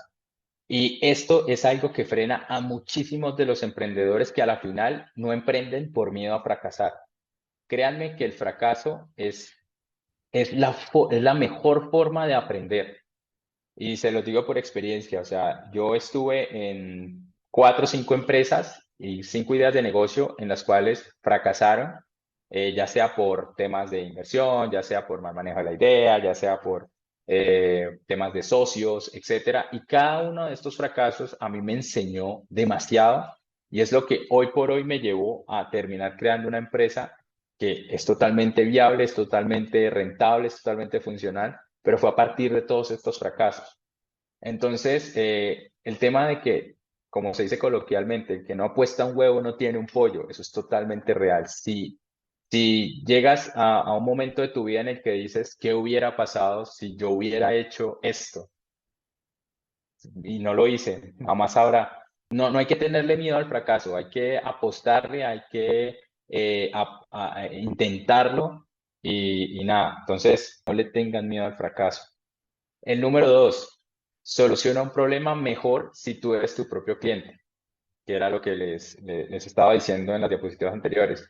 Y esto es algo que frena a muchísimos de los emprendedores que a la final no emprenden por miedo a fracasar. Créanme que el fracaso es la mejor forma de aprender. Y se los digo por experiencia, o sea, yo estuve en 4 o 5 empresas y 5 ideas de negocio en las cuales fracasaron, ya sea por temas de inversión, ya sea por mal manejo de la idea, ya sea por temas de socios, etcétera. Y cada uno de estos fracasos a mí me enseñó demasiado y es lo que hoy por hoy me llevó a terminar creando una empresa que es totalmente viable, es totalmente rentable, es totalmente funcional, pero fue a partir de todos estos fracasos. Entonces, el tema de que, como se dice coloquialmente, el que no apuesta un huevo no tiene un pollo, eso es totalmente real. Si llegas a un momento de tu vida en el que dices, ¿qué hubiera pasado si yo hubiera hecho esto? Y no lo hice, jamás habrá. No, no hay que tenerle miedo al fracaso, hay que apostarle, hay que intentarlo y nada. Entonces, no le tengan miedo al fracaso. El número dos, soluciona un problema mejor si tú eres tu propio cliente, que era lo que les estaba diciendo en las diapositivas anteriores.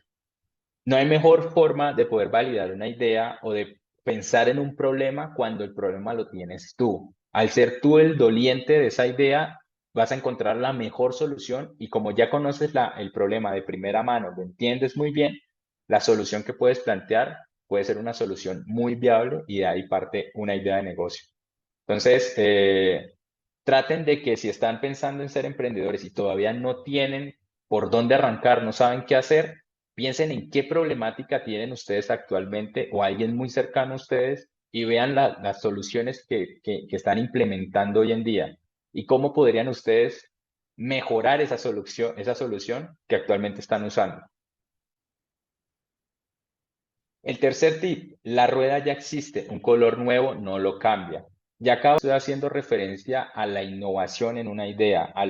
No hay mejor forma de poder validar una idea o de pensar en un problema cuando el problema lo tienes tú. Al ser tú el doliente de esa idea, vas a encontrar la mejor solución y como ya conoces el problema de primera mano, lo entiendes muy bien, la solución que puedes plantear puede ser una solución muy viable y de ahí parte una idea de negocio. Entonces, traten de que si están pensando en ser emprendedores y todavía no tienen por dónde arrancar, no saben qué hacer, piensen en qué problemática tienen ustedes actualmente o alguien muy cercano a ustedes y vean las soluciones que están implementando hoy en día y cómo podrían ustedes mejorar esa solución que actualmente están usando. El tercer tip, la rueda ya existe, un color nuevo no lo cambia. Ya acá estoy haciendo referencia a la innovación en una idea, a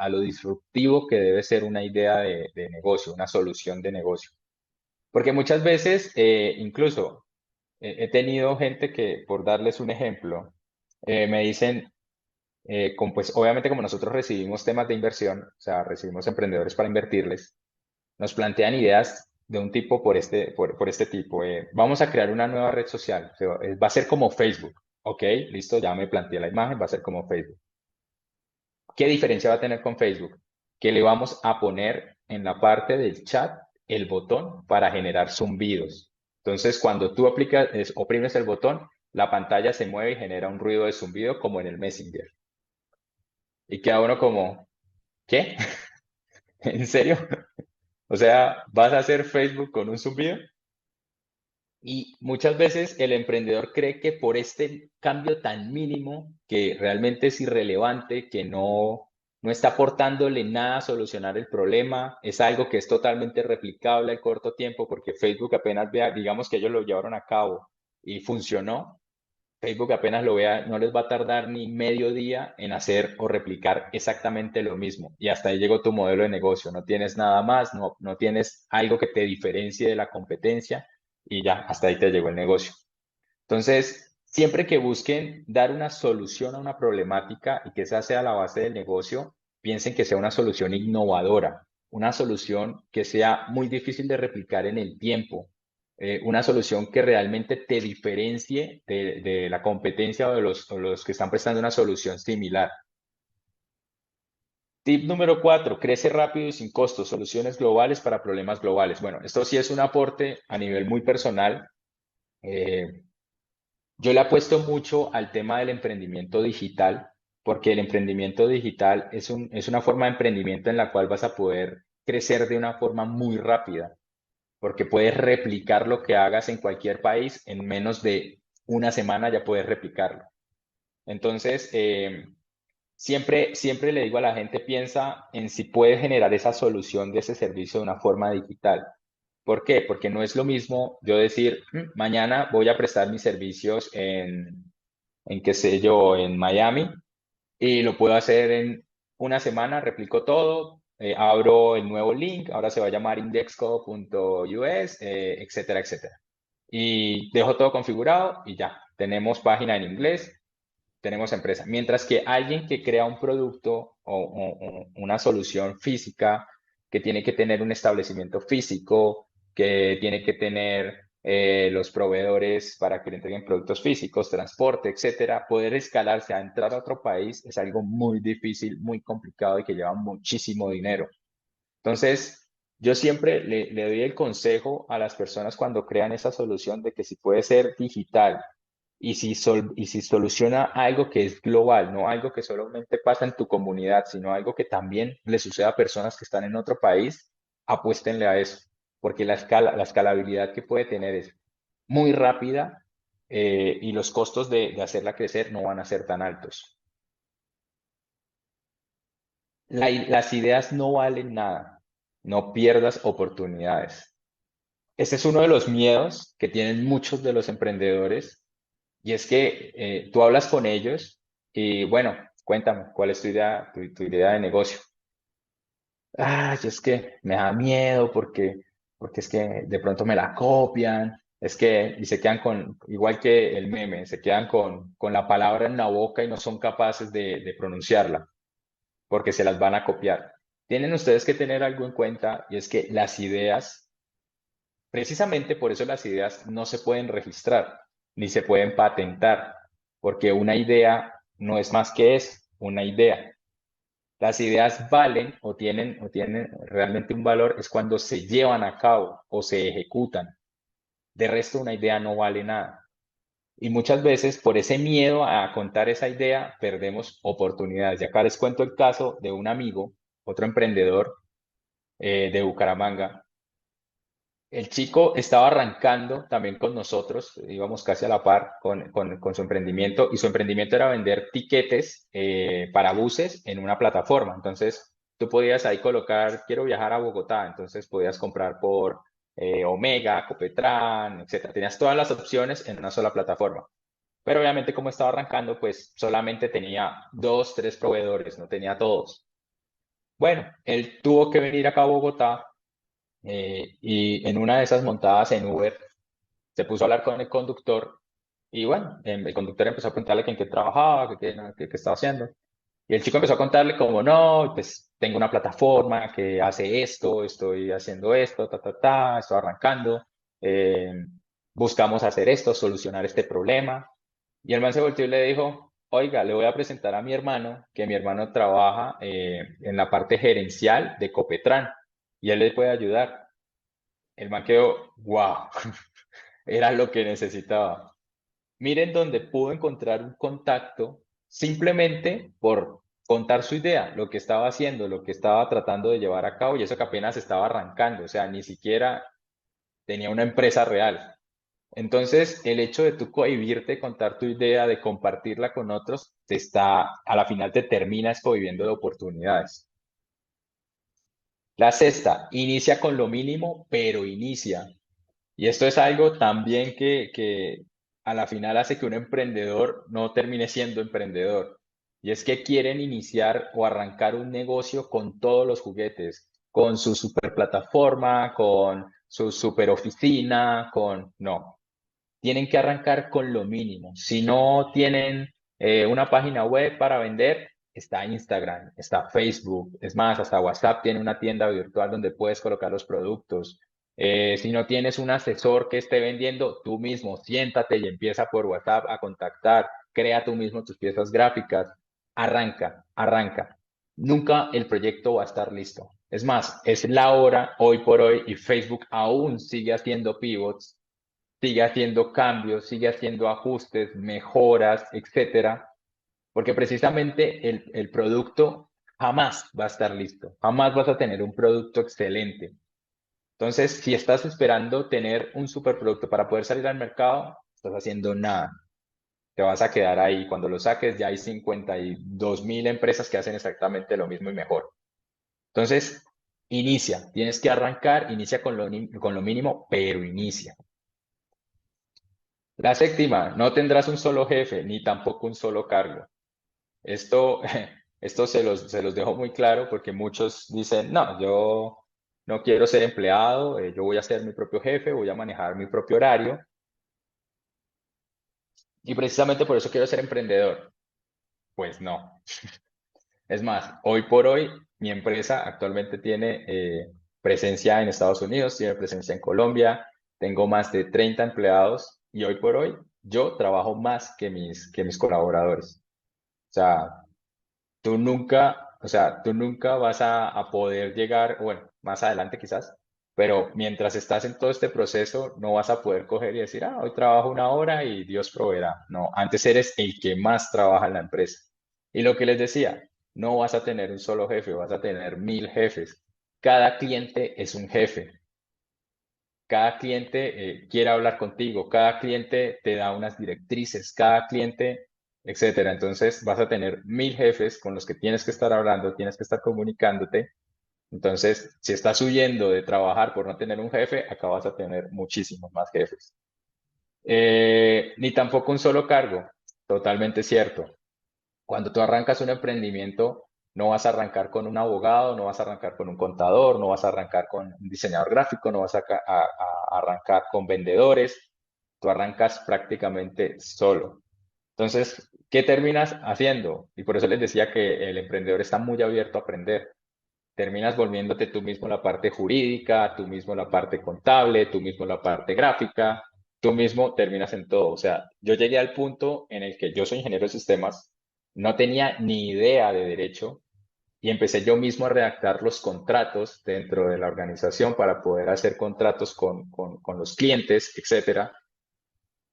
lo disruptivo que debe ser una idea de negocio, una solución de negocio. Porque muchas veces, incluso, he tenido gente que, por darles un ejemplo, me dicen, pues obviamente como nosotros recibimos temas de inversión, o sea, recibimos emprendedores para invertirles, nos plantean ideas de un tipo por este tipo. Vamos a crear una nueva red social. O sea, va a ser como Facebook. Ok, listo, ya me planteé la imagen, va a ser como Facebook. ¿Qué diferencia va a tener con Facebook? Que le vamos a poner en la parte del chat el botón para generar zumbidos. Entonces, cuando tú oprimes el botón, la pantalla se mueve y genera un ruido de zumbido como en el Messenger. Y queda uno como, ¿qué? ¿En serio? O sea, ¿vas a hacer Facebook con un zumbido? Y muchas veces el emprendedor cree que por este cambio tan mínimo, que realmente es irrelevante, que no está aportándole nada a solucionar el problema, es algo que es totalmente replicable al corto tiempo, porque Facebook apenas vea, digamos que ellos lo llevaron a cabo y funcionó, Facebook apenas lo vea, no les va a tardar ni medio día en hacer o replicar exactamente lo mismo. Y hasta ahí llegó tu modelo de negocio. No tienes nada más, no tienes algo que te diferencie de la competencia y ya, hasta ahí te llegó el negocio. Entonces, siempre que busquen dar una solución a una problemática y que esa sea la base del negocio, piensen que sea una solución innovadora, una solución que sea muy difícil de replicar en el tiempo, una solución que realmente te diferencie de la competencia o los que están prestando una solución similar. Tip número 4, crece rápido y sin costos, soluciones globales para problemas globales. Bueno, esto sí es un aporte a nivel muy personal. Eh, Yo le apuesto mucho al tema del emprendimiento digital, porque el emprendimiento digital es una forma de emprendimiento en la cual vas a poder crecer de una forma muy rápida, porque puedes replicar lo que hagas en cualquier país en menos de una semana ya puedes replicarlo. Entonces, siempre le digo a la gente, piensa en si puedes generar esa solución de ese servicio de una forma digital. ¿Por qué? Porque no es lo mismo yo decir, mañana voy a prestar mis servicios en qué sé yo, en Miami, y lo puedo hacer en una semana, replico todo, abro el nuevo link, ahora se va a llamar indexco.us, etcétera, etcétera. y dejo todo configurado y ya, tenemos página en inglés, tenemos empresa. Mientras que alguien que crea un producto o una solución física que tiene que tener un establecimiento físico, que tiene que tener los proveedores para que le entreguen productos físicos, transporte, etcétera, poder escalarse a entrar a otro país es algo muy difícil, muy complicado y que lleva muchísimo dinero. Entonces, yo siempre le doy el consejo a las personas cuando crean esa solución de que si puede ser digital y si soluciona algo que es global, no algo que solamente pasa en tu comunidad, sino algo que también le sucede a personas que están en otro país, apuéstenle a eso, porque la escalabilidad que puede tener es muy rápida y los costos de hacerla crecer no van a ser tan altos. Las ideas no valen nada, no pierdas oportunidades. Ese es uno de los miedos que tienen muchos de los emprendedores y es que tú hablas con ellos y bueno, cuéntame, ¿cuál es tu idea de negocio? Ay, es que me da miedo porque es que de pronto me la copian, es que, y se quedan con, igual que el meme, se quedan con la palabra en la boca y no son capaces de pronunciarla porque se las van a copiar. Tienen ustedes que tener algo en cuenta y es que las ideas, precisamente por eso las ideas no se pueden registrar ni se pueden patentar, porque una idea no es más que es una idea. Las ideas valen o tienen realmente un valor es cuando se llevan a cabo o se ejecutan. De resto, una idea no vale nada. Y muchas veces, por ese miedo a contar esa idea, perdemos oportunidades. Y acá les cuento el caso de un amigo, otro emprendedor de Bucaramanga. El chico estaba arrancando también con nosotros, íbamos casi a la par con su emprendimiento y su emprendimiento era vender tiquetes para buses en una plataforma. Entonces, tú podías ahí colocar, quiero viajar a Bogotá, entonces podías comprar por Omega, Copetran, etcétera. Tenías todas las opciones en una sola plataforma. Pero obviamente como estaba arrancando, pues solamente tenía dos, tres proveedores, no tenía todos. Bueno, él tuvo que venir acá a Bogotá y en una de esas montadas en Uber se puso a hablar con el conductor y bueno, el conductor empezó a preguntarle que en qué trabajaba, qué estaba haciendo. Y el chico empezó a contarle como, no, pues tengo una plataforma que hace esto, estoy haciendo esto, estoy arrancando, eh, buscamos hacer esto, solucionar este problema. Y el man se volteó y le dijo, oiga, le voy a presentar a mi hermano, que mi hermano trabaja en la parte gerencial de Copetran y él le puede ayudar. El man quedó, wow, era lo que necesitaba. Miren donde pudo encontrar un contacto simplemente por contar su idea, lo que estaba haciendo, lo que estaba tratando de llevar a cabo y eso que apenas estaba arrancando, o sea, ni siquiera tenía una empresa real. Entonces, el hecho de tú cohibirte, contar tu idea, de compartirla con otros, a la final te terminas cohibiendo de oportunidades. La sexta, inicia con lo mínimo, pero inicia. Y esto es algo también que a la final hace que un emprendedor no termine siendo emprendedor. Y es que quieren iniciar o arrancar un negocio con todos los juguetes, con su super plataforma, con su super oficina, con... No, tienen que arrancar con lo mínimo. Si no tienen una página web para vender, está Instagram, está Facebook, es más, hasta WhatsApp tiene una tienda virtual donde puedes colocar los productos. Si no tienes un asesor que esté vendiendo, tú mismo siéntate y empieza por WhatsApp a contactar, crea tú mismo tus piezas gráficas, arranca, arranca. Nunca el proyecto va a estar listo. Es más, es la hora hoy por hoy y Facebook aún sigue haciendo pivots, sigue haciendo cambios, sigue haciendo ajustes, mejoras, etcétera, porque precisamente el producto jamás va a estar listo, jamás vas a tener un producto excelente. Entonces, si estás esperando tener un superproducto para poder salir al mercado, estás haciendo nada. Te vas a quedar ahí. Cuando lo saques, ya hay 52.000 empresas que hacen exactamente lo mismo y mejor. Entonces, inicia. Tienes que arrancar, inicia con lo mínimo, pero inicia. La séptima, no tendrás un solo jefe ni tampoco un solo cargo. Esto, esto se los dejo muy claro porque muchos dicen, no, yo no quiero ser empleado, yo voy a ser mi propio jefe, voy a manejar mi propio horario. Y precisamente por eso quiero ser emprendedor. Pues no. Es más, hoy por hoy mi empresa actualmente tiene presencia en Estados Unidos, tiene presencia en Colombia, tengo más de 30 empleados y hoy por hoy yo trabajo más que mis colaboradores. O sea, tú nunca vas a poder llegar, bueno, más adelante quizás, pero mientras estás en todo este proceso, no vas a poder coger y decir, ah, hoy trabajo una hora y Dios proveerá. No, antes eres el que más trabaja en la empresa. Y lo que les decía, no vas a tener un solo jefe, vas a tener 1000 jefes. Cada cliente es un jefe. Cada cliente quiere hablar contigo, cada cliente te da unas directrices, cada cliente, etcétera. Entonces vas a tener 1000 jefes con los que tienes que estar hablando, tienes que estar comunicándote. Entonces, si estás huyendo de trabajar por no tener un jefe, acá vas a tener muchísimos más jefes. Ni tampoco un solo cargo, totalmente cierto. Cuando tú arrancas un emprendimiento, no vas a arrancar con un abogado, no vas a arrancar con un contador, no vas a arrancar con un diseñador gráfico, no vas a arrancar con vendedores, tú arrancas prácticamente solo. Entonces, ¿qué terminas haciendo? Y por eso les decía que el emprendedor está muy abierto a aprender. Terminas volviéndote tú mismo la parte jurídica, tú mismo la parte contable, tú mismo la parte gráfica, tú mismo terminas en todo. O sea, yo llegué al punto en el que yo soy ingeniero de sistemas, no tenía ni idea de derecho y empecé yo mismo a redactar los contratos dentro de la organización para poder hacer contratos con los clientes, etcétera.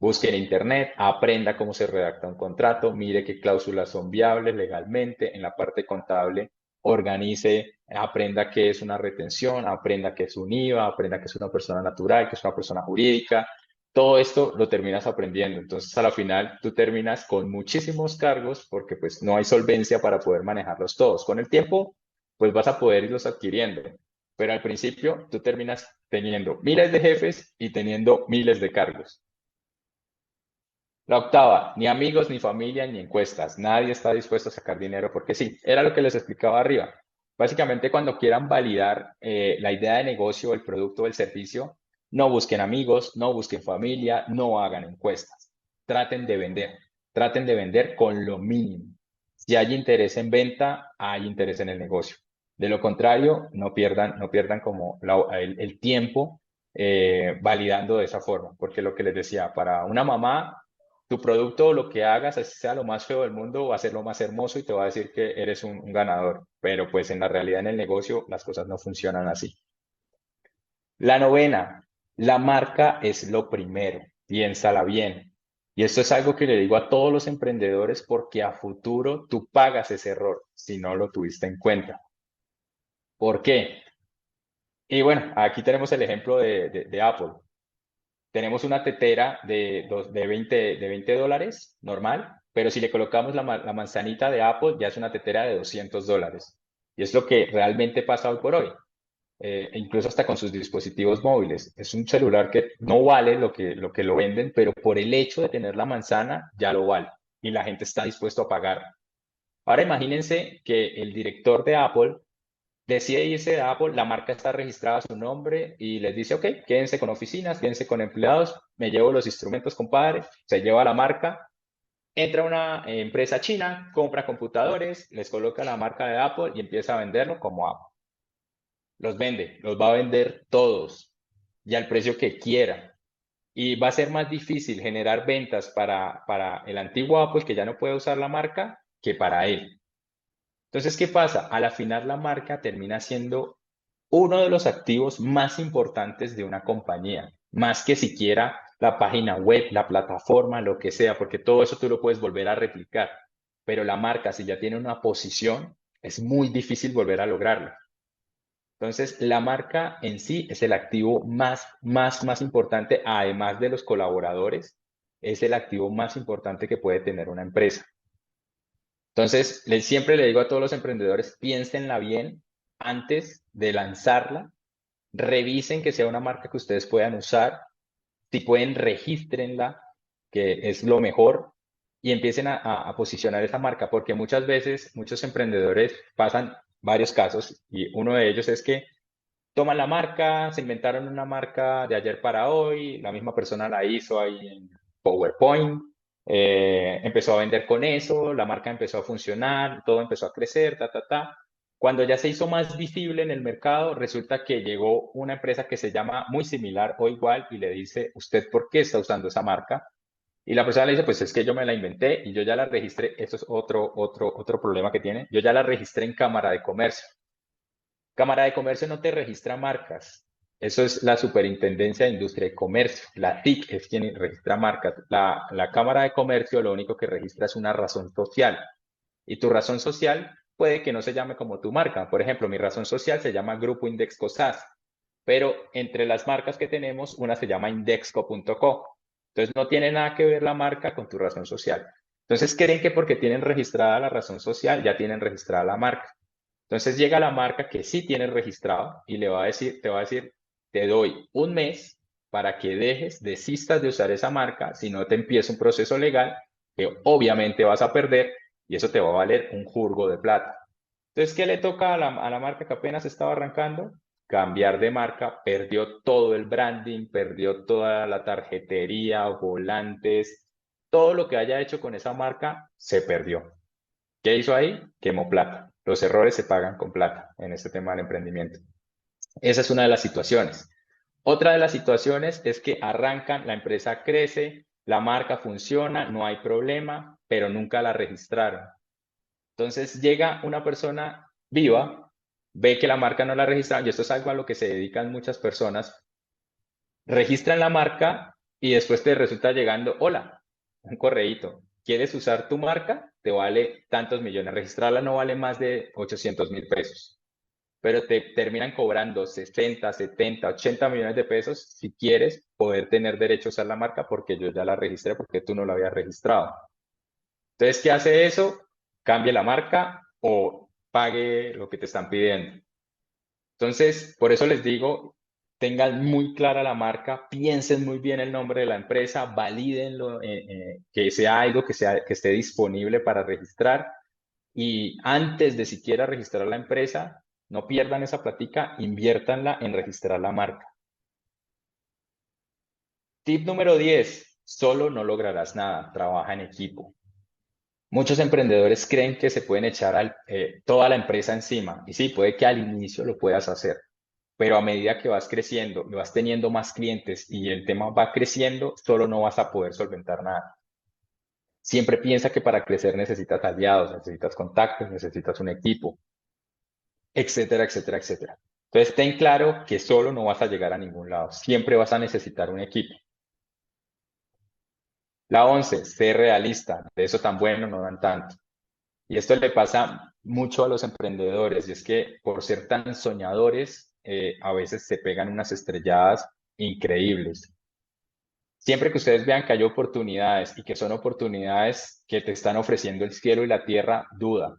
Busque en internet, aprenda cómo se redacta un contrato, mire qué cláusulas son viables legalmente en la parte contable, organice, aprenda qué es una retención, aprenda qué es un IVA, aprenda qué es una persona natural, qué es una persona jurídica. Todo esto lo terminas aprendiendo. Entonces, a la final, tú terminas con muchísimos cargos porque pues no hay solvencia para poder manejarlos todos. Con el tiempo, pues vas a poder irlos adquiriendo. Pero al principio, tú terminas teniendo miles de jefes y teniendo miles de cargos. La octava, ni amigos, ni familia, ni encuestas. Nadie está dispuesto a sacar dinero porque sí, era lo que les explicaba arriba. Básicamente, cuando quieran validar la idea de negocio, el producto o el servicio, no busquen amigos, no busquen familia, no hagan encuestas. Traten de vender, traten de vender con lo mínimo. Si hay interés en venta, hay interés en el negocio. De lo contrario, no pierdan como el tiempo validando de esa forma, porque lo que les decía, para una mamá tu producto, lo que hagas, así sea lo más feo del mundo, va a ser lo más hermoso y te va a decir que eres un ganador. Pero pues en la realidad, en el negocio, las cosas no funcionan así. La novena, la marca es lo primero. Piénsala bien. Y esto es algo que le digo a todos los emprendedores porque a futuro tú pagas ese error si no lo tuviste en cuenta. ¿Por qué? Y bueno, aquí tenemos el ejemplo de Apple. Tenemos una tetera de 20 dólares normal, pero si le colocamos la manzanita de Apple, ya es una tetera de $200. Y es lo que realmente pasa hoy por hoy, incluso hasta con sus dispositivos móviles. Es un celular que no vale lo que lo venden, pero por el hecho de tener la manzana ya lo vale. Y la gente está dispuesto a pagar. Ahora imagínense que el director de Apple decide irse de Apple, la marca está registrada a su nombre y les dice, ok, quédense con oficinas, quédense con empleados, me llevo los instrumentos, compadre, se lleva la marca, entra una empresa china, compra computadores, les coloca la marca de Apple y empieza a venderlo como Apple. Los vende, los va a vender todos y al precio que quiera. Y va a ser más difícil generar ventas para el antiguo Apple que ya no puede usar la marca que para él. Entonces, ¿qué pasa? Al afinar la marca termina siendo uno de los activos más importantes de una compañía, más que siquiera la página web, la plataforma, lo que sea, porque todo eso tú lo puedes volver a replicar. Pero la marca, si ya tiene una posición, es muy difícil volver a lograrla. Entonces, la marca en sí es el activo más importante, además de los colaboradores, es el activo más importante que puede tener una empresa. Entonces, siempre le digo a todos los emprendedores, piénsenla bien antes de lanzarla, revisen que sea una marca que ustedes puedan usar, si pueden, regístrenla, que es lo mejor, y empiecen a posicionar esa marca, porque muchas veces muchos emprendedores pasan varios casos, y uno de ellos es que toman la marca, se inventaron una marca de ayer para hoy, la misma persona la hizo ahí en PowerPoint, Empezó a vender con eso, la marca empezó a funcionar, todo empezó a crecer, ta, ta, ta. Cuando ya se hizo más visible en el mercado, resulta que llegó una empresa que se llama muy similar o igual y le dice, ¿usted por qué está usando esa marca? Y la persona le dice, pues es que yo me la inventé y yo ya la registré. Eso es otro problema que tiene. Yo ya la registré en Cámara de Comercio. Cámara de Comercio no te registra marcas. Eso es la Superintendencia de Industria y Comercio. La TIC es quien registra marcas. La Cámara de Comercio lo único que registra es una razón social. Y tu razón social puede que no se llame como tu marca. Por ejemplo, mi razón social se llama Grupo Indexco SAS. Pero entre las marcas que tenemos, una se llama indexco.co. Entonces no tiene nada que ver la marca con tu razón social. Entonces creen que porque tienen registrada la razón social, ya tienen registrada la marca. Entonces llega la marca que sí tiene registrado y le va a decir, te va a decir, te doy un mes para que desistas de usar esa marca, si no te empieza un proceso legal que obviamente vas a perder y eso te va a valer un jurgo de plata. Entonces, ¿qué le toca a la marca que apenas estaba arrancando? Cambiar de marca, perdió todo el branding, perdió toda la tarjetería, volantes, todo lo que haya hecho con esa marca se perdió. ¿Qué hizo ahí? Quemó plata. Los errores se pagan con plata en este tema del emprendimiento. Esa es una de las situaciones. Otra de las situaciones es que arrancan, la empresa crece, la marca funciona, no hay problema, pero nunca la registraron. Entonces llega una persona viva, ve que la marca no la registraron, y esto es algo a lo que se dedican muchas personas, registran la marca y después te resulta llegando, hola, un correíto. ¿Quieres usar tu marca? Te vale tantos millones. Registrarla no vale más de 800.000 pesos, pero te terminan cobrando 60, 70, 80 millones de pesos si quieres poder tener derecho a usar la marca porque yo ya la registré porque tú no la habías registrado. Entonces, ¿qué hace eso? Cambie la marca o pague lo que te están pidiendo. Entonces, por eso les digo, tengan muy clara la marca, piensen muy bien el nombre de la empresa, valídenlo, que sea algo que esté disponible para registrar y antes de siquiera registrar la empresa, no pierdan esa plática, inviértanla en registrar la marca. Tip número 10, solo no lograrás nada, trabaja en equipo. Muchos emprendedores creen que se pueden echar toda la empresa encima y sí, puede que al inicio lo puedas hacer, pero a medida que vas creciendo y vas teniendo más clientes y el tema va creciendo, solo no vas a poder solventar nada. Siempre piensa que para crecer necesitas aliados, necesitas contactos, necesitas un equipo, etcétera, etcétera, etcétera. Entonces, ten claro que solo no vas a llegar a ningún lado. Siempre vas a necesitar un equipo. La 11, sé realista. De eso tan bueno no dan tanto. Y esto le pasa mucho a los emprendedores, y es que por ser tan soñadores, a veces se pegan unas estrelladas increíbles. Siempre que ustedes vean que hay oportunidades y que son oportunidades que te están ofreciendo el cielo y la tierra, duda,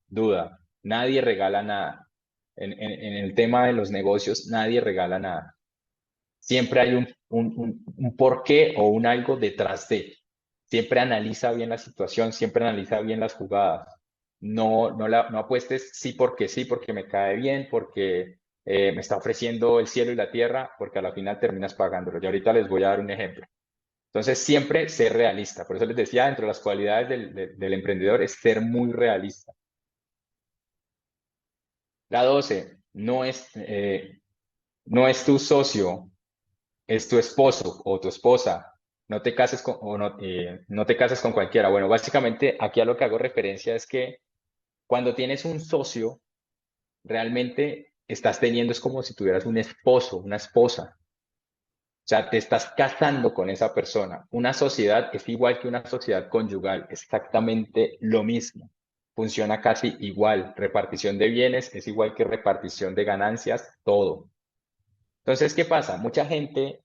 duda. Nadie regala nada. En el tema de los negocios, nadie regala nada. Siempre hay un porqué o un algo detrás de. Siempre analiza bien la situación, siempre analiza bien las jugadas. No apuestes sí, porque me cae bien, porque me está ofreciendo el cielo y la tierra, porque a la final terminas pagándolo. Y ahorita les voy a dar un ejemplo. Entonces, siempre ser realista. Por eso les decía, dentro de las cualidades del emprendedor es ser muy realista. La 12, no es tu socio, es tu esposo o tu esposa. No te cases no te cases con cualquiera. Bueno, básicamente aquí a lo que hago referencia es que cuando tienes un socio, realmente estás teniendo, es como si tuvieras un esposo, una esposa. O sea, te estás casando con esa persona. Una sociedad es igual que una sociedad conyugal, exactamente lo mismo. Funciona casi igual. Repartición de bienes es igual que repartición de ganancias, todo. Entonces, ¿qué pasa? Mucha gente,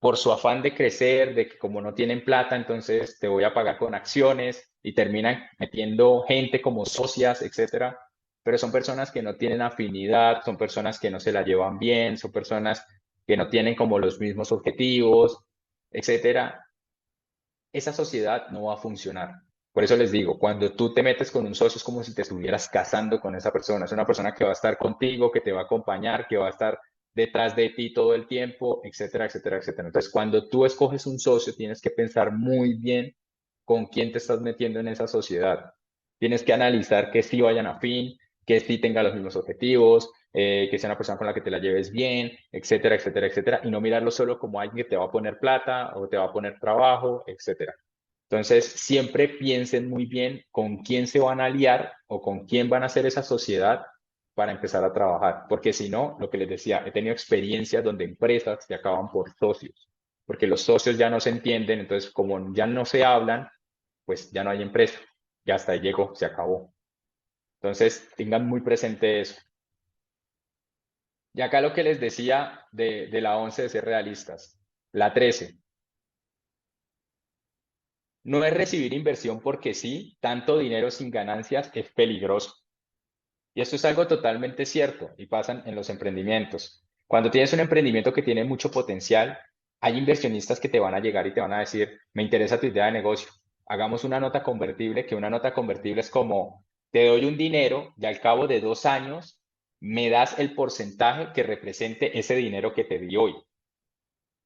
por su afán de crecer, de que como no tienen plata, entonces te voy a pagar con acciones y terminan metiendo gente como socias, etcétera. Pero son personas que no tienen afinidad, son personas que no se la llevan bien, son personas que no tienen como los mismos objetivos, etcétera. Esa sociedad no va a funcionar. Por eso les digo, cuando tú te metes con un socio es como si te estuvieras casando con esa persona. Es una persona que va a estar contigo, que te va a acompañar, que va a estar detrás de ti todo el tiempo, etcétera, etcétera, etcétera. Entonces, cuando tú escoges un socio, tienes que pensar muy bien con quién te estás metiendo en esa sociedad. Tienes que analizar que sí vayan afín, que sí tenga los mismos objetivos, que sea una persona con la que te la lleves bien, etcétera, etcétera, etcétera, y no mirarlo solo como alguien que te va a poner plata o te va a poner trabajo, etcétera. Entonces, siempre piensen muy bien con quién se van a aliar o con quién van a hacer esa sociedad para empezar a trabajar. Porque si no, lo que les decía, he tenido experiencias donde empresas se acaban por socios, porque los socios ya no se entienden, entonces como ya no se hablan, pues ya no hay empresa. Ya hasta ahí llegó, se acabó. Entonces, tengan muy presente eso. Y acá lo que les decía de la 11 de ser realistas. La 13. No es recibir inversión porque sí, tanto dinero sin ganancias es peligroso. Y esto es algo totalmente cierto y pasan en los emprendimientos. Cuando tienes un emprendimiento que tiene mucho potencial, hay inversionistas que te van a llegar y te van a decir, me interesa tu idea de negocio, hagamos una nota convertible, que una nota convertible es como, te doy un dinero y al cabo de 2 años me das el porcentaje que represente ese dinero que te di hoy.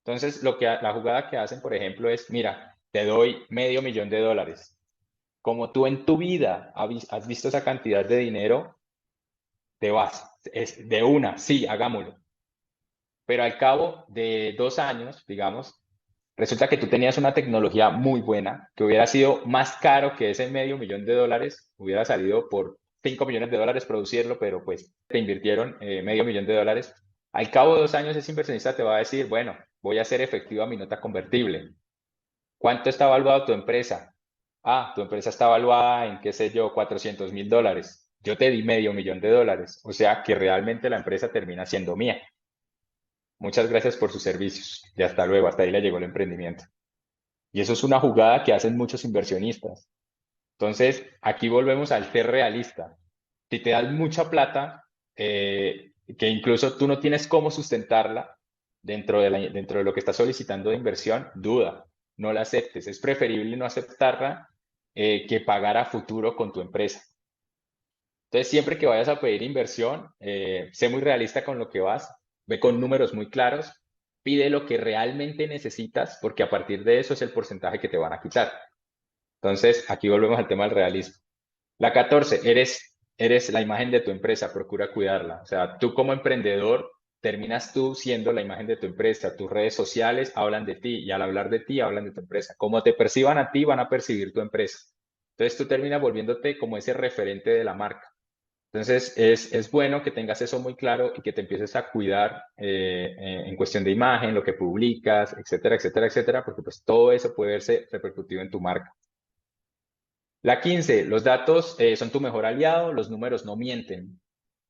Entonces, la jugada que hacen, por ejemplo, es, mira, te doy $500,000. Como tú en tu vida has visto esa cantidad de dinero, te vas. Es de una, sí, hagámoslo. Pero al cabo de 2 años, digamos, resulta que tú tenías una tecnología muy buena, que hubiera sido más caro que ese $500,000, hubiera salido por $5 millones producirlo, pero pues te invirtieron $500,000. Al cabo de 2 años, ese inversionista te va a decir, bueno, voy a hacer efectiva mi nota convertible. ¿Cuánto está evaluado tu empresa? Ah, tu empresa está evaluada en, qué sé yo, $400,000. Yo te di $500,000. O sea que realmente la empresa termina siendo mía. Muchas gracias por sus servicios. Y hasta luego. Hasta ahí le llegó el emprendimiento. Y eso es una jugada que hacen muchos inversionistas. Entonces, aquí volvemos al ser realista. Si te das mucha plata, que incluso tú no tienes cómo sustentarla dentro de lo que estás solicitando de inversión, duda, no la aceptes. Es preferible no aceptarla que pagar a futuro con tu empresa. Entonces, siempre que vayas a pedir inversión, sé muy realista con lo que vas, ve con números muy claros, pide lo que realmente necesitas, porque a partir de eso es el porcentaje que te van a quitar. Entonces, aquí volvemos al tema del realismo. La 14, eres la imagen de tu empresa, procura cuidarla. O sea, tú como emprendedor terminas tú siendo la imagen de tu empresa. Tus redes sociales hablan de ti y al hablar de ti hablan de tu empresa. Como te perciban a ti, van a percibir tu empresa. Entonces tú terminas volviéndote como ese referente de la marca. Entonces es bueno que tengas eso muy claro y que te empieces a cuidar en cuestión de imagen, lo que publicas, etcétera, etcétera, etcétera, porque pues todo eso puede verse repercutido en tu marca. La 15, los datos son tu mejor aliado, los números no mienten.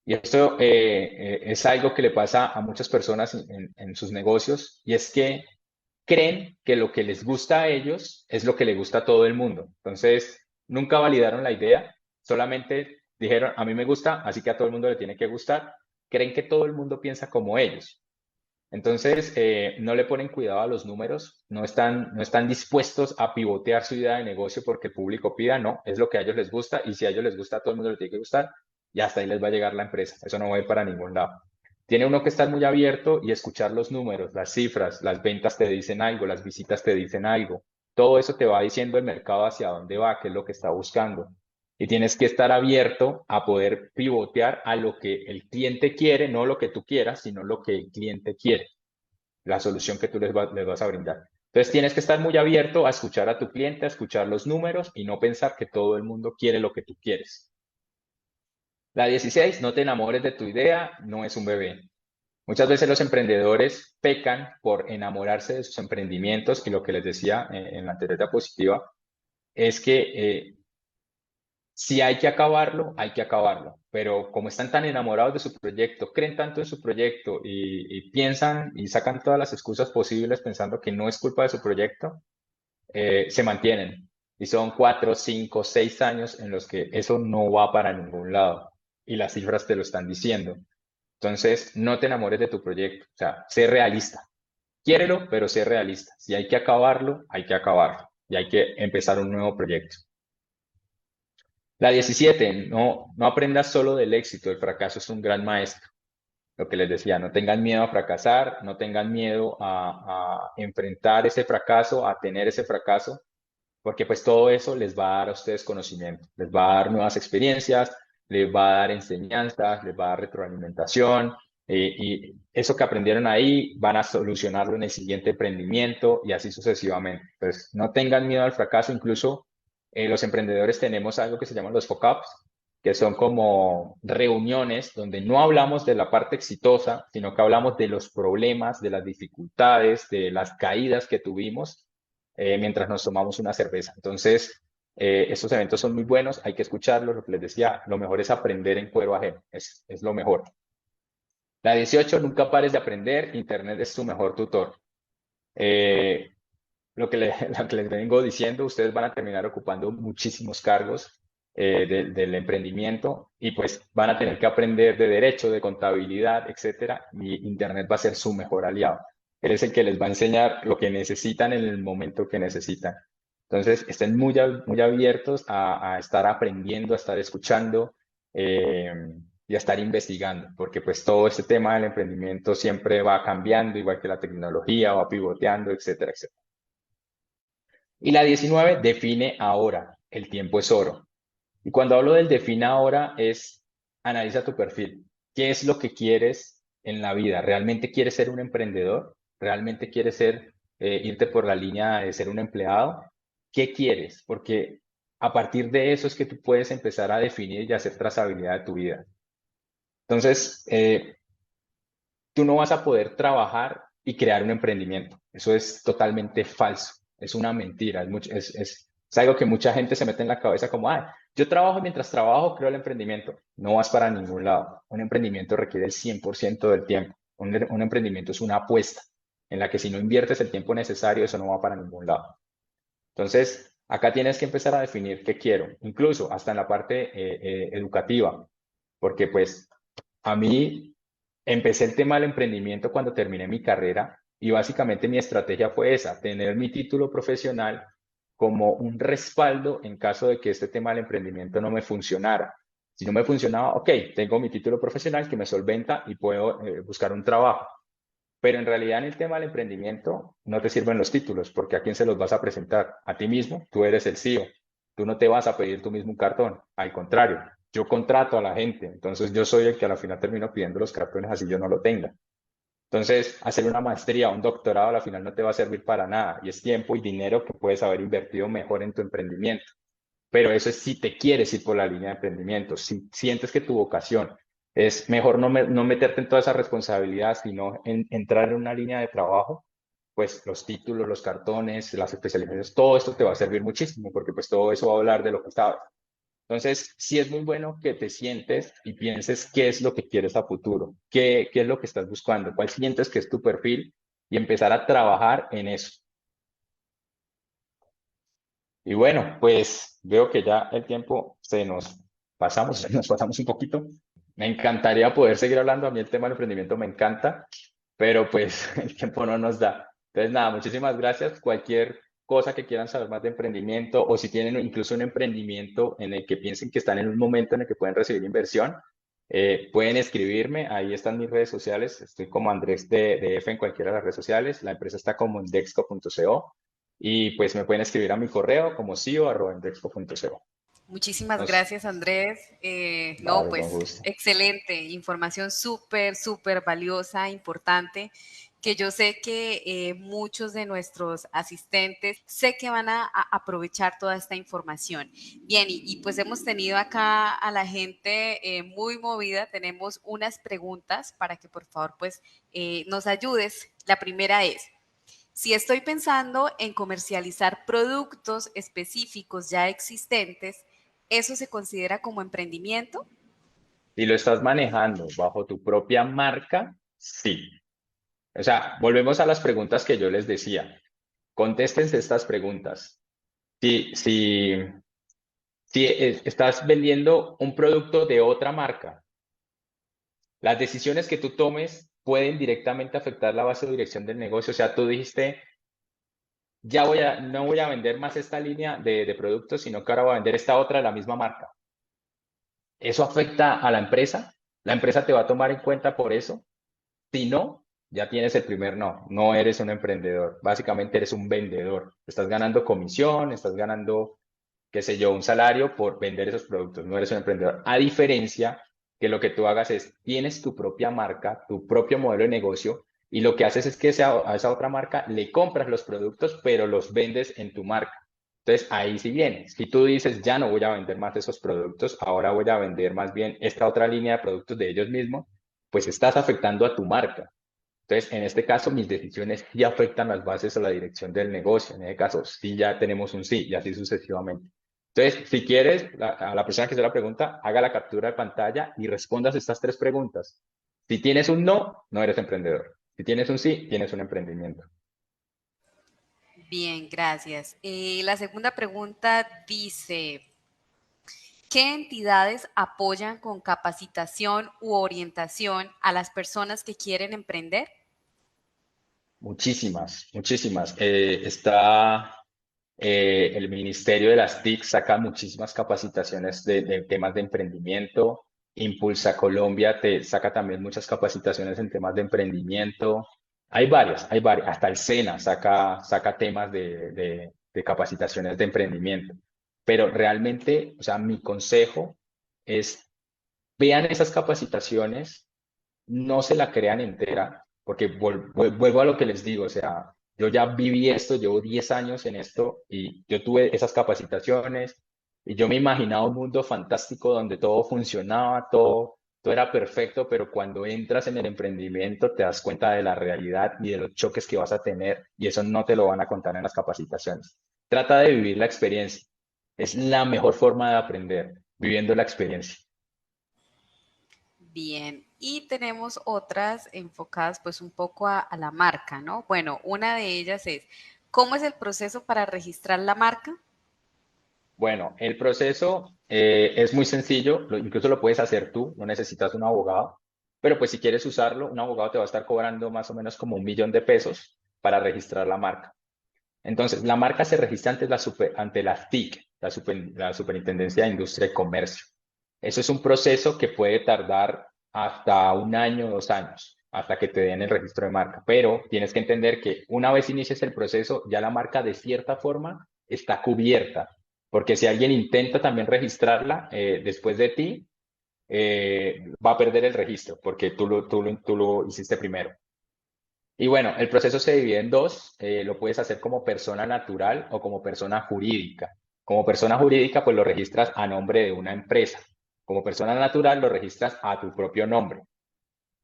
Y esto es algo que le pasa a muchas personas en sus negocios y es que creen que lo que les gusta a ellos es lo que le gusta a todo el mundo. Entonces, nunca validaron la idea, solamente dijeron, a mí me gusta, así que a todo el mundo le tiene que gustar. Creen que todo el mundo piensa como ellos. Entonces, no le ponen cuidado a los números, no están dispuestos a pivotear su idea de negocio porque el público pida, no, es lo que a ellos les gusta y si a ellos les gusta, a todo el mundo le tiene que gustar y hasta ahí les va a llegar la empresa. Eso no va a ir para ningún lado. Tiene uno que estar muy abierto y escuchar los números, las cifras, las ventas te dicen algo, las visitas te dicen algo. Todo eso te va diciendo el mercado hacia dónde va, qué es lo que está buscando. Y tienes que estar abierto a poder pivotear a lo que el cliente quiere, no lo que tú quieras, sino lo que el cliente quiere, la solución que tú les vas a brindar. Entonces tienes que estar muy abierto a escuchar a tu cliente, a escuchar los números y no pensar que todo el mundo quiere lo que tú quieres. La 16, no te enamores de tu idea, no es un bebé. Muchas veces los emprendedores pecan por enamorarse de sus emprendimientos y lo que les decía en la anterior diapositiva es que si hay que acabarlo, hay que acabarlo. Pero como están tan enamorados de su proyecto, creen tanto en su proyecto y piensan y sacan todas las excusas posibles pensando que no es culpa de su proyecto, se mantienen. Y son 4, 5, 6 años en los que eso no va para ningún lado. Y las cifras te lo están diciendo. Entonces, no te enamores de tu proyecto. O sea, sé realista. Quiérelo, pero sé realista. Si hay que acabarlo, hay que acabarlo. Y hay que empezar un nuevo proyecto. La 17, no aprendas solo del éxito, el fracaso es un gran maestro. Lo que les decía, no tengan miedo a fracasar, no tengan miedo a enfrentar ese fracaso, a tener ese fracaso, porque pues todo eso les va a dar a ustedes conocimiento, les va a dar nuevas experiencias, les va a dar enseñanzas, les va a dar retroalimentación, y eso que aprendieron ahí van a solucionarlo en el siguiente emprendimiento y así sucesivamente. Entonces, no tengan miedo al fracaso, incluso los emprendedores tenemos algo que se llaman los FOCUPs, que son como reuniones donde no hablamos de la parte exitosa, sino que hablamos de los problemas, de las dificultades, de las caídas que tuvimos mientras nos tomamos una cerveza. Entonces, estos eventos son muy buenos, hay que escucharlos, lo que les decía, lo mejor es aprender en cuero ajeno, es lo mejor. La 18, nunca pares de aprender, Internet es tu mejor tutor. Eh, lo que les vengo diciendo, ustedes van a terminar ocupando muchísimos cargos del emprendimiento y pues van a tener que aprender de derecho, de contabilidad, etcétera, y Internet va a ser su mejor aliado. Él es el que les va a enseñar lo que necesitan en el momento que necesitan. Entonces, estén muy abiertos a estar aprendiendo, a estar escuchando eh, y a estar investigando, porque pues todo este tema del emprendimiento siempre va cambiando, igual que la tecnología, va pivoteando, etcétera, etcétera. Y la 19 define ahora. El tiempo es oro. Y cuando hablo del define ahora es analiza tu perfil. ¿Qué es lo que quieres en la vida? ¿Realmente quieres ser un emprendedor? ¿Realmente quieres irte por la línea de ser un empleado? ¿Qué quieres? Porque a partir de eso es que tú puedes empezar a definir y hacer trazabilidad de tu vida. Entonces, tú no vas a poder trabajar y crear un emprendimiento. Eso es totalmente falso. Es una mentira. Es algo que mucha gente se mete en la cabeza como, ah, yo trabajo y mientras trabajo creo el emprendimiento. No vas para ningún lado. Un emprendimiento requiere el 100% del tiempo. Un emprendimiento es una apuesta en la que si no inviertes el tiempo necesario, eso no va para ningún lado. Entonces, acá tienes que empezar a definir qué quiero, incluso hasta en la parte educativa, porque pues a mí empecé el tema del emprendimiento cuando terminé mi carrera y básicamente mi estrategia fue esa, tener mi título profesional como un respaldo en caso de que este tema del emprendimiento no me funcionara. Si no me funcionaba, ok, tengo mi título profesional que me solventa y puedo buscar un trabajo. Pero en realidad en el tema del emprendimiento no te sirven los títulos, porque ¿a quién se los vas a presentar? A ti mismo, tú eres el CEO. Tú no te vas a pedir tú mismo un cartón. Al contrario, yo contrato a la gente, entonces yo soy el que a la final termino pidiendo los cartones así yo no lo tenga. Entonces, hacer una maestría, un doctorado a la final no te va a servir para nada y es tiempo y dinero que puedes haber invertido mejor en tu emprendimiento. Pero eso es si te quieres ir por la línea de emprendimiento, si sientes que tu vocación es mejor no meterte en toda esa responsabilidad, sino entrar en una línea de trabajo, pues los títulos, los cartones, las especializaciones, todo esto te va a servir muchísimo, porque pues todo eso va a hablar de lo que sabes. Entonces, sí es muy bueno que te sientes y pienses qué es lo que quieres a futuro, qué es lo que estás buscando, cuál sientes que es tu perfil y empezar a trabajar en eso. Y bueno, pues veo que ya el tiempo nos pasamos un poquito. Me encantaría poder seguir hablando, a mí el tema del emprendimiento me encanta, pero pues el tiempo no nos da. Entonces nada, muchísimas gracias. Cualquier cosa que quieran saber más de emprendimiento o si tienen incluso un emprendimiento en el que piensen que están en un momento en el que pueden recibir inversión, pueden escribirme. Ahí están mis redes sociales. Estoy como Andrés de F en cualquiera de las redes sociales. La empresa está como indexco.co. Y pues me pueden escribir a mi correo como CEO@indexco.co. Muchísimas Entonces, gracias, Andrés. No, vale, con pues gusto. excelente, información súper, súper valiosa, importante, que yo sé que muchos de nuestros asistentes sé que van a aprovechar toda esta información. Bien, y pues hemos tenido acá a la gente muy movida, tenemos unas preguntas para que por favor pues nos ayudes. La primera es, si estoy pensando en comercializar productos específicos ya existentes, ¿eso se considera como emprendimiento? Si lo estás manejando bajo tu propia marca, sí. O sea, volvemos a las preguntas que yo les decía. Contéstense estas preguntas. Si, si, si estás vendiendo un producto de otra marca, las decisiones que tú tomes pueden directamente afectar la base de dirección del negocio. O sea, tú dijiste, no voy a vender más esta línea de productos, sino que ahora voy a vender esta otra de la misma marca. ¿Eso afecta a la empresa? La empresa te va a tomar en cuenta por eso. Si no, ya tienes el primer no. No eres un emprendedor. Básicamente eres un vendedor. Estás ganando comisión, estás ganando, qué sé yo, un salario por vender esos productos. No eres un emprendedor. A diferencia que lo que tú hagas es, tienes tu propia marca, tu propio modelo de negocio, y lo que haces es que a esa otra marca le compras los productos, pero los vendes en tu marca. Entonces, ahí sí viene. Si tú dices, ya no voy a vender más esos productos, ahora voy a vender más bien esta otra línea de productos de ellos mismos, pues estás afectando a tu marca. Entonces, en este caso, mis decisiones sí afectan las bases o la dirección del negocio. En este caso, sí ya tenemos un sí y así sucesivamente. Entonces, si quieres, a la persona que se la pregunta, haga la captura de pantalla y respondas estas tres preguntas. Si tienes un no, no eres emprendedor. Si tienes un sí, tienes un emprendimiento. Bien, gracias. La segunda pregunta dice, ¿qué entidades apoyan con capacitación u orientación a las personas que quieren emprender? Muchísimas, muchísimas. El Ministerio de las TIC saca muchísimas capacitaciones de temas de emprendimiento. Impulsa Colombia te saca también muchas capacitaciones en temas de emprendimiento. Hay varias. Hasta el SENA saca temas de capacitaciones de emprendimiento. Pero realmente, o sea, mi consejo es vean esas capacitaciones, no se la crean entera, porque vuelvo a lo que les digo, o sea, yo ya viví esto, llevo 10 años en esto y yo tuve esas capacitaciones y yo me imaginaba un mundo fantástico donde todo funcionaba, todo era perfecto, pero cuando entras en el emprendimiento te das cuenta de la realidad y de los choques que vas a tener y eso no te lo van a contar en las capacitaciones. Trata de vivir la experiencia. Es la mejor forma de aprender, viviendo la experiencia. Bien, y tenemos otras enfocadas pues un poco a la marca, ¿no? Bueno, una de ellas es, ¿cómo es el proceso para registrar la marca? Bueno, el proceso es muy sencillo, incluso lo puedes hacer tú, no necesitas un abogado, pero pues si quieres usarlo, un abogado te va a estar cobrando más o menos como 1 millón de pesos para registrar la marca. Entonces, la marca se registra ante la STIC, la Superintendencia de Industria y Comercio. Eso es un proceso que puede tardar hasta 1 año, 2 años, hasta que te den el registro de marca. Pero tienes que entender que una vez inicies el proceso, ya la marca de cierta forma está cubierta. Porque si alguien intenta también registrarla después de ti, va a perder el registro, porque tú lo hiciste primero. Y bueno, el proceso se divide en dos. Lo puedes hacer como persona natural o como persona jurídica. Como persona jurídica, pues lo registras a nombre de una empresa. Como persona natural, lo registras a tu propio nombre.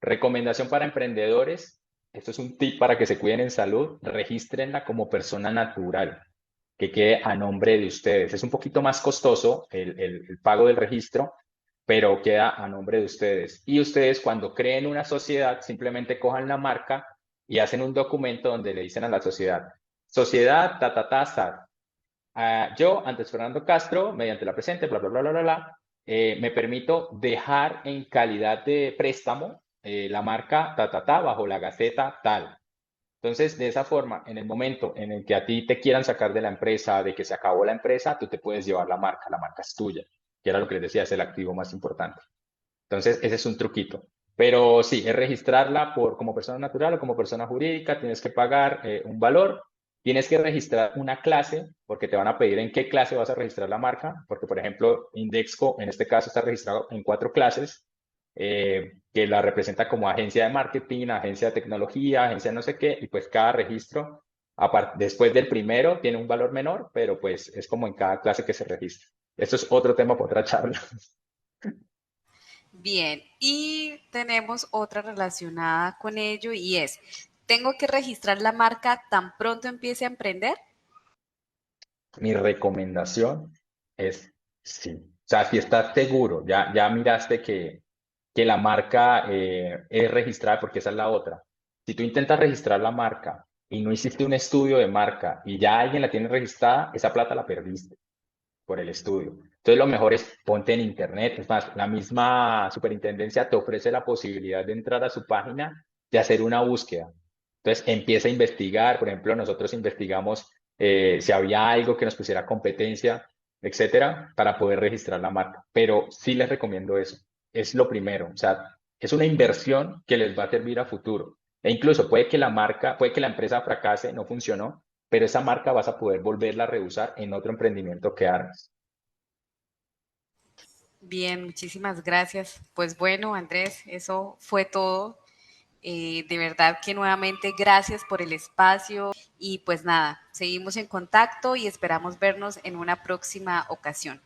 Recomendación para emprendedores. Esto es un tip para que se cuiden en salud. Regístrenla como persona natural, que quede a nombre de ustedes. Es un poquito más costoso el pago del registro, pero queda a nombre de ustedes. Y ustedes cuando creen una sociedad, simplemente cojan la marca y hacen un documento donde le dicen a la sociedad, sociedad, ta, yo, antes Fernando Castro, mediante la presente, bla, bla, bla, bla, bla, bla, me permito dejar en calidad de préstamo la marca bajo la gaceta tal. Entonces, de esa forma, en el momento en el que a ti te quieran sacar de la empresa, de que se acabó la empresa, tú te puedes llevar la marca es tuya, que era lo que les decía, es el activo más importante. Entonces, ese es un truquito. Pero sí, es registrarla como persona natural o como persona jurídica, tienes que pagar un valor, tienes que registrar una clase, porque te van a pedir en qué clase vas a registrar la marca, porque por ejemplo, Indexco en este caso está registrado en 4 clases, que la representa como agencia de marketing, agencia de tecnología, agencia de no sé qué, y pues cada registro, después del primero, tiene un valor menor, pero pues es como en cada clase que se registra. Esto es otro tema para otra charla. Bien, y tenemos otra relacionada con ello y es, ¿tengo que registrar la marca tan pronto empiece a emprender? Mi recomendación es sí. O sea, si estás seguro, ya miraste que la marca es registrada, porque esa es la otra. Si tú intentas registrar la marca y no hiciste un estudio de marca y ya alguien la tiene registrada, esa plata la perdiste por el estudio. Entonces, lo mejor es ponte en internet. Es más, la misma superintendencia te ofrece la posibilidad de entrar a su página, de hacer una búsqueda. Entonces, empieza a investigar. Por ejemplo, nosotros investigamos si había algo que nos pusiera competencia, etcétera, para poder registrar la marca. Pero sí les recomiendo eso. es lo primero. O sea, es una inversión que les va a servir a futuro. E incluso puede que la marca, puede que la empresa fracase, no funcionó, pero esa marca vas a poder volverla a reusar en otro emprendimiento que armes. Bien, muchísimas gracias. Pues bueno, Andrés, eso fue todo. De verdad que nuevamente gracias por el espacio y pues nada, seguimos en contacto y esperamos vernos en una próxima ocasión.